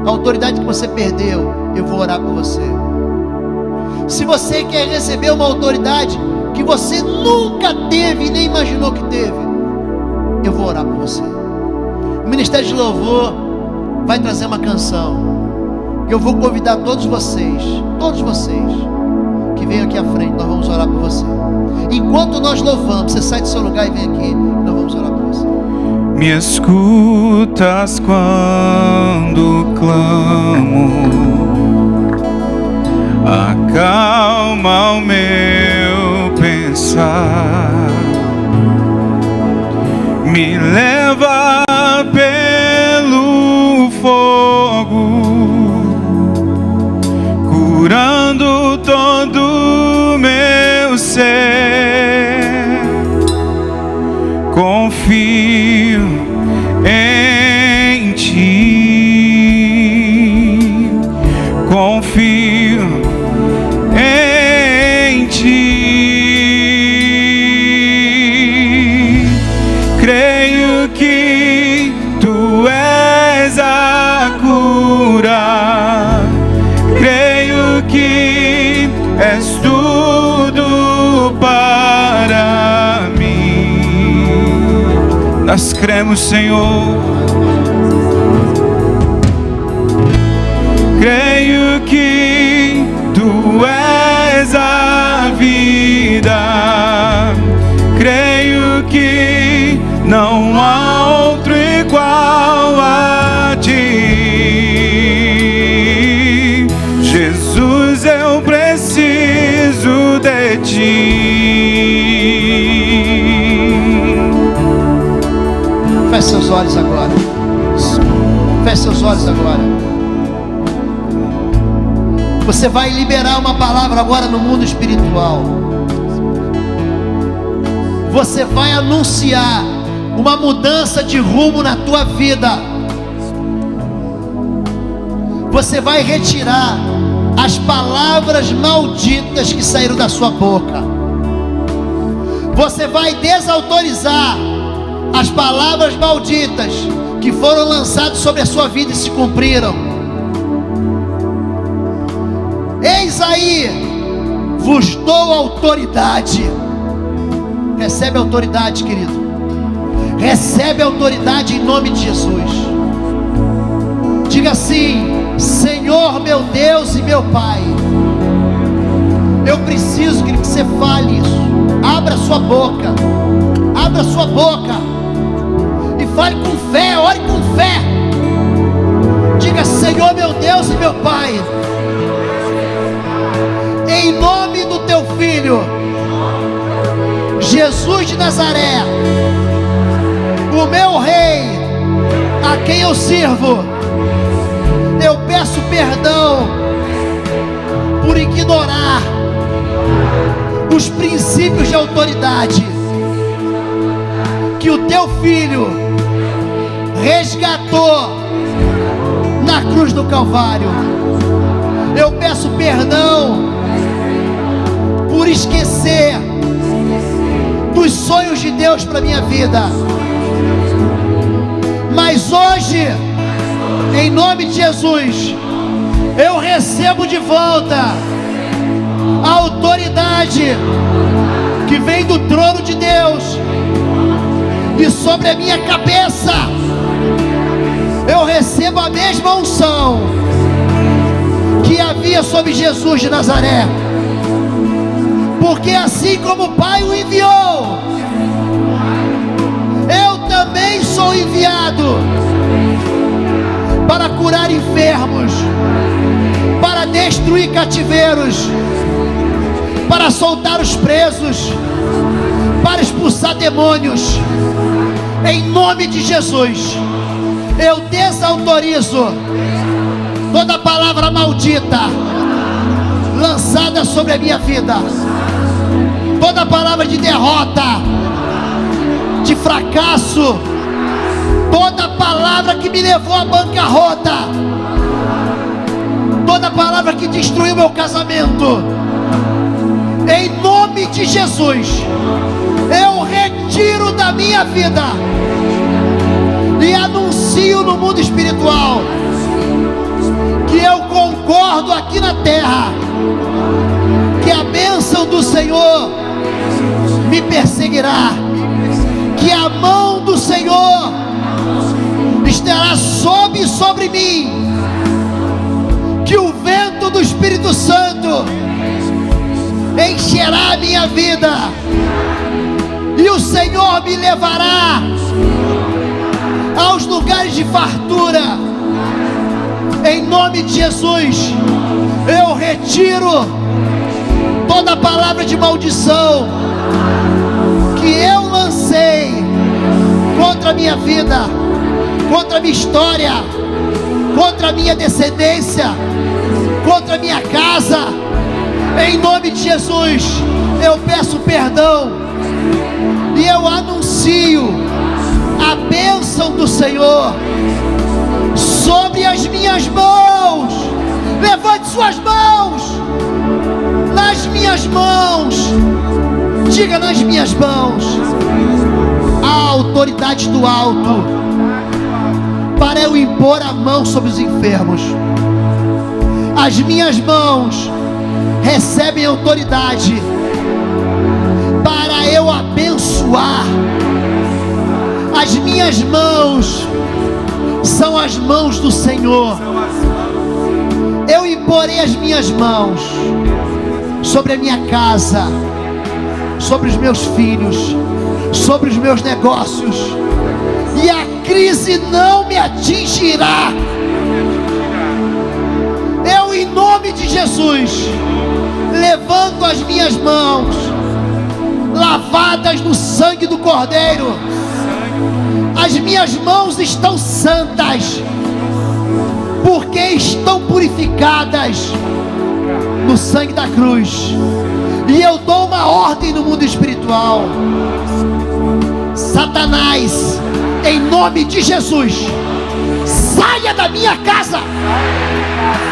a autoridade que você perdeu, eu vou orar por você. Se você quer receber uma autoridade que você nunca teve e nem imaginou que teve, eu vou orar por você. O Ministério de Louvor vai trazer uma canção. Eu vou convidar todos vocês que venham aqui à frente. Nós vamos orar por você. Enquanto nós louvamos, você sai do seu lugar e vem aqui. Nós vamos orar por você. Me escutas quando clamo, acalma o meu pensar, me leva pelo fogo, curando todo meu ser. Confio em ti, confio em ti. Creio que tu és a cura, creio que és tudo para mim. Nós cremos, Senhor. Creio que tu és a vida, creio que não há outro igual a ti. Jesus, eu preciso de ti. Feche seus olhos agora. Feche seus olhos agora. Você vai liberar uma palavra agora no mundo espiritual. Você vai anunciar uma mudança de rumo na tua vida. Você vai retirar as palavras malditas que saíram da sua boca. Você vai desautorizar as palavras malditas que foram lançadas sobre a sua vida e se cumpriram. Eis aí, vos dou autoridade. Recebe autoridade, querido. Recebe autoridade em nome de Jesus. Diga assim: Senhor meu Deus e meu Pai, eu preciso que você fale isso. Abra sua boca. Abra sua boca e fale com fé, ore com fé. Diga: Senhor meu Deus e meu Pai, em nome do teu Filho Jesus de Nazaré, o meu Rei, a quem eu sirvo. Eu peço perdão por ignorar os princípios de autoridade que o teu Filho resgatou na cruz do Calvário. Eu peço perdão por esquecer dos sonhos de Deus para minha vida. Mas hoje, em nome de Jesus, eu recebo de volta a autoridade que vem do trono de Deus, e sobre a minha cabeça eu recebo a mesma unção que havia sobre Jesus de Nazaré, porque assim como o Pai o enviou, eu também sou enviado para curar enfermos, para destruir cativeiros, para soltar os presos, para expulsar demônios. Em nome de Jesus, eu desautorizo toda palavra maldita lançada sobre a minha vida, toda palavra de derrota, de fracasso, toda palavra que me levou à bancarrota, toda palavra que destruiu meu casamento. Em nome de Jesus, eu retiro da minha vida e anuncio no mundo espiritual que eu concordo aqui na terra que a bênção do Senhor me perseguirá, que a mão do Senhor estará sobre mim, que o vento do Espírito Santo encherá a minha vida, e o Senhor me levará aos lugares de fartura. Em nome de Jesus, eu retiro toda palavra de maldição que eu lancei contra a minha vida, contra a minha história, contra a minha descendência, contra a minha casa. Em nome de Jesus, eu peço perdão e eu anuncio a bênção do Senhor sobre as minhas mãos. Levante suas mãos. Nas minhas mãos. Diga: nas minhas mãos a autoridade do alto para eu impor a mão sobre os enfermos. As minhas mãos recebem autoridade para eu abençoar. As minhas mãos são as mãos do Senhor. Eu imporei as minhas mãos sobre a minha casa, sobre os meus filhos, sobre os meus negócios, e a crise não me atingirá. Eu, em nome de Jesus, levanto as minhas mãos, lavadas no sangue do Cordeiro. As minhas mãos estão santas, porque estão purificadas no sangue da cruz. E eu dou uma ordem no mundo espiritual: Satanás, em nome de Jesus, saia da minha casa,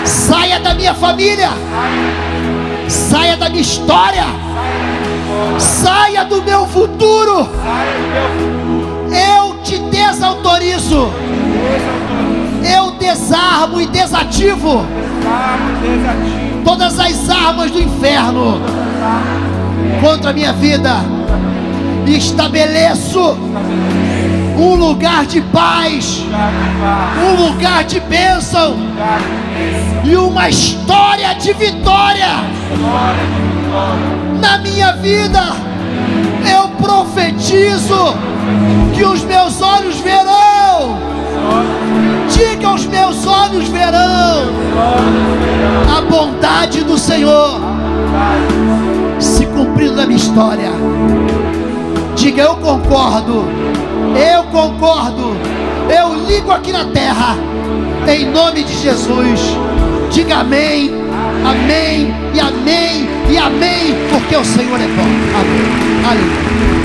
saia da minha família, saia da minha história, saia do meu futuro. Eu te desautorizo, eu desarmo e desativo todas as armas do inferno contra a minha vida, e estabeleço um lugar de paz, um lugar de bênção e uma história de vitória na minha vida. Eu profetizo que os meus olhos verão, diga: os meus olhos verão a bondade do Senhor se cumprindo na minha história. Diga: eu concordo, eu concordo, eu ligo aqui na terra, em nome de Jesus. Diga amém, amém, e amém, e amém, porque o Senhor é bom. Amém, aleluia.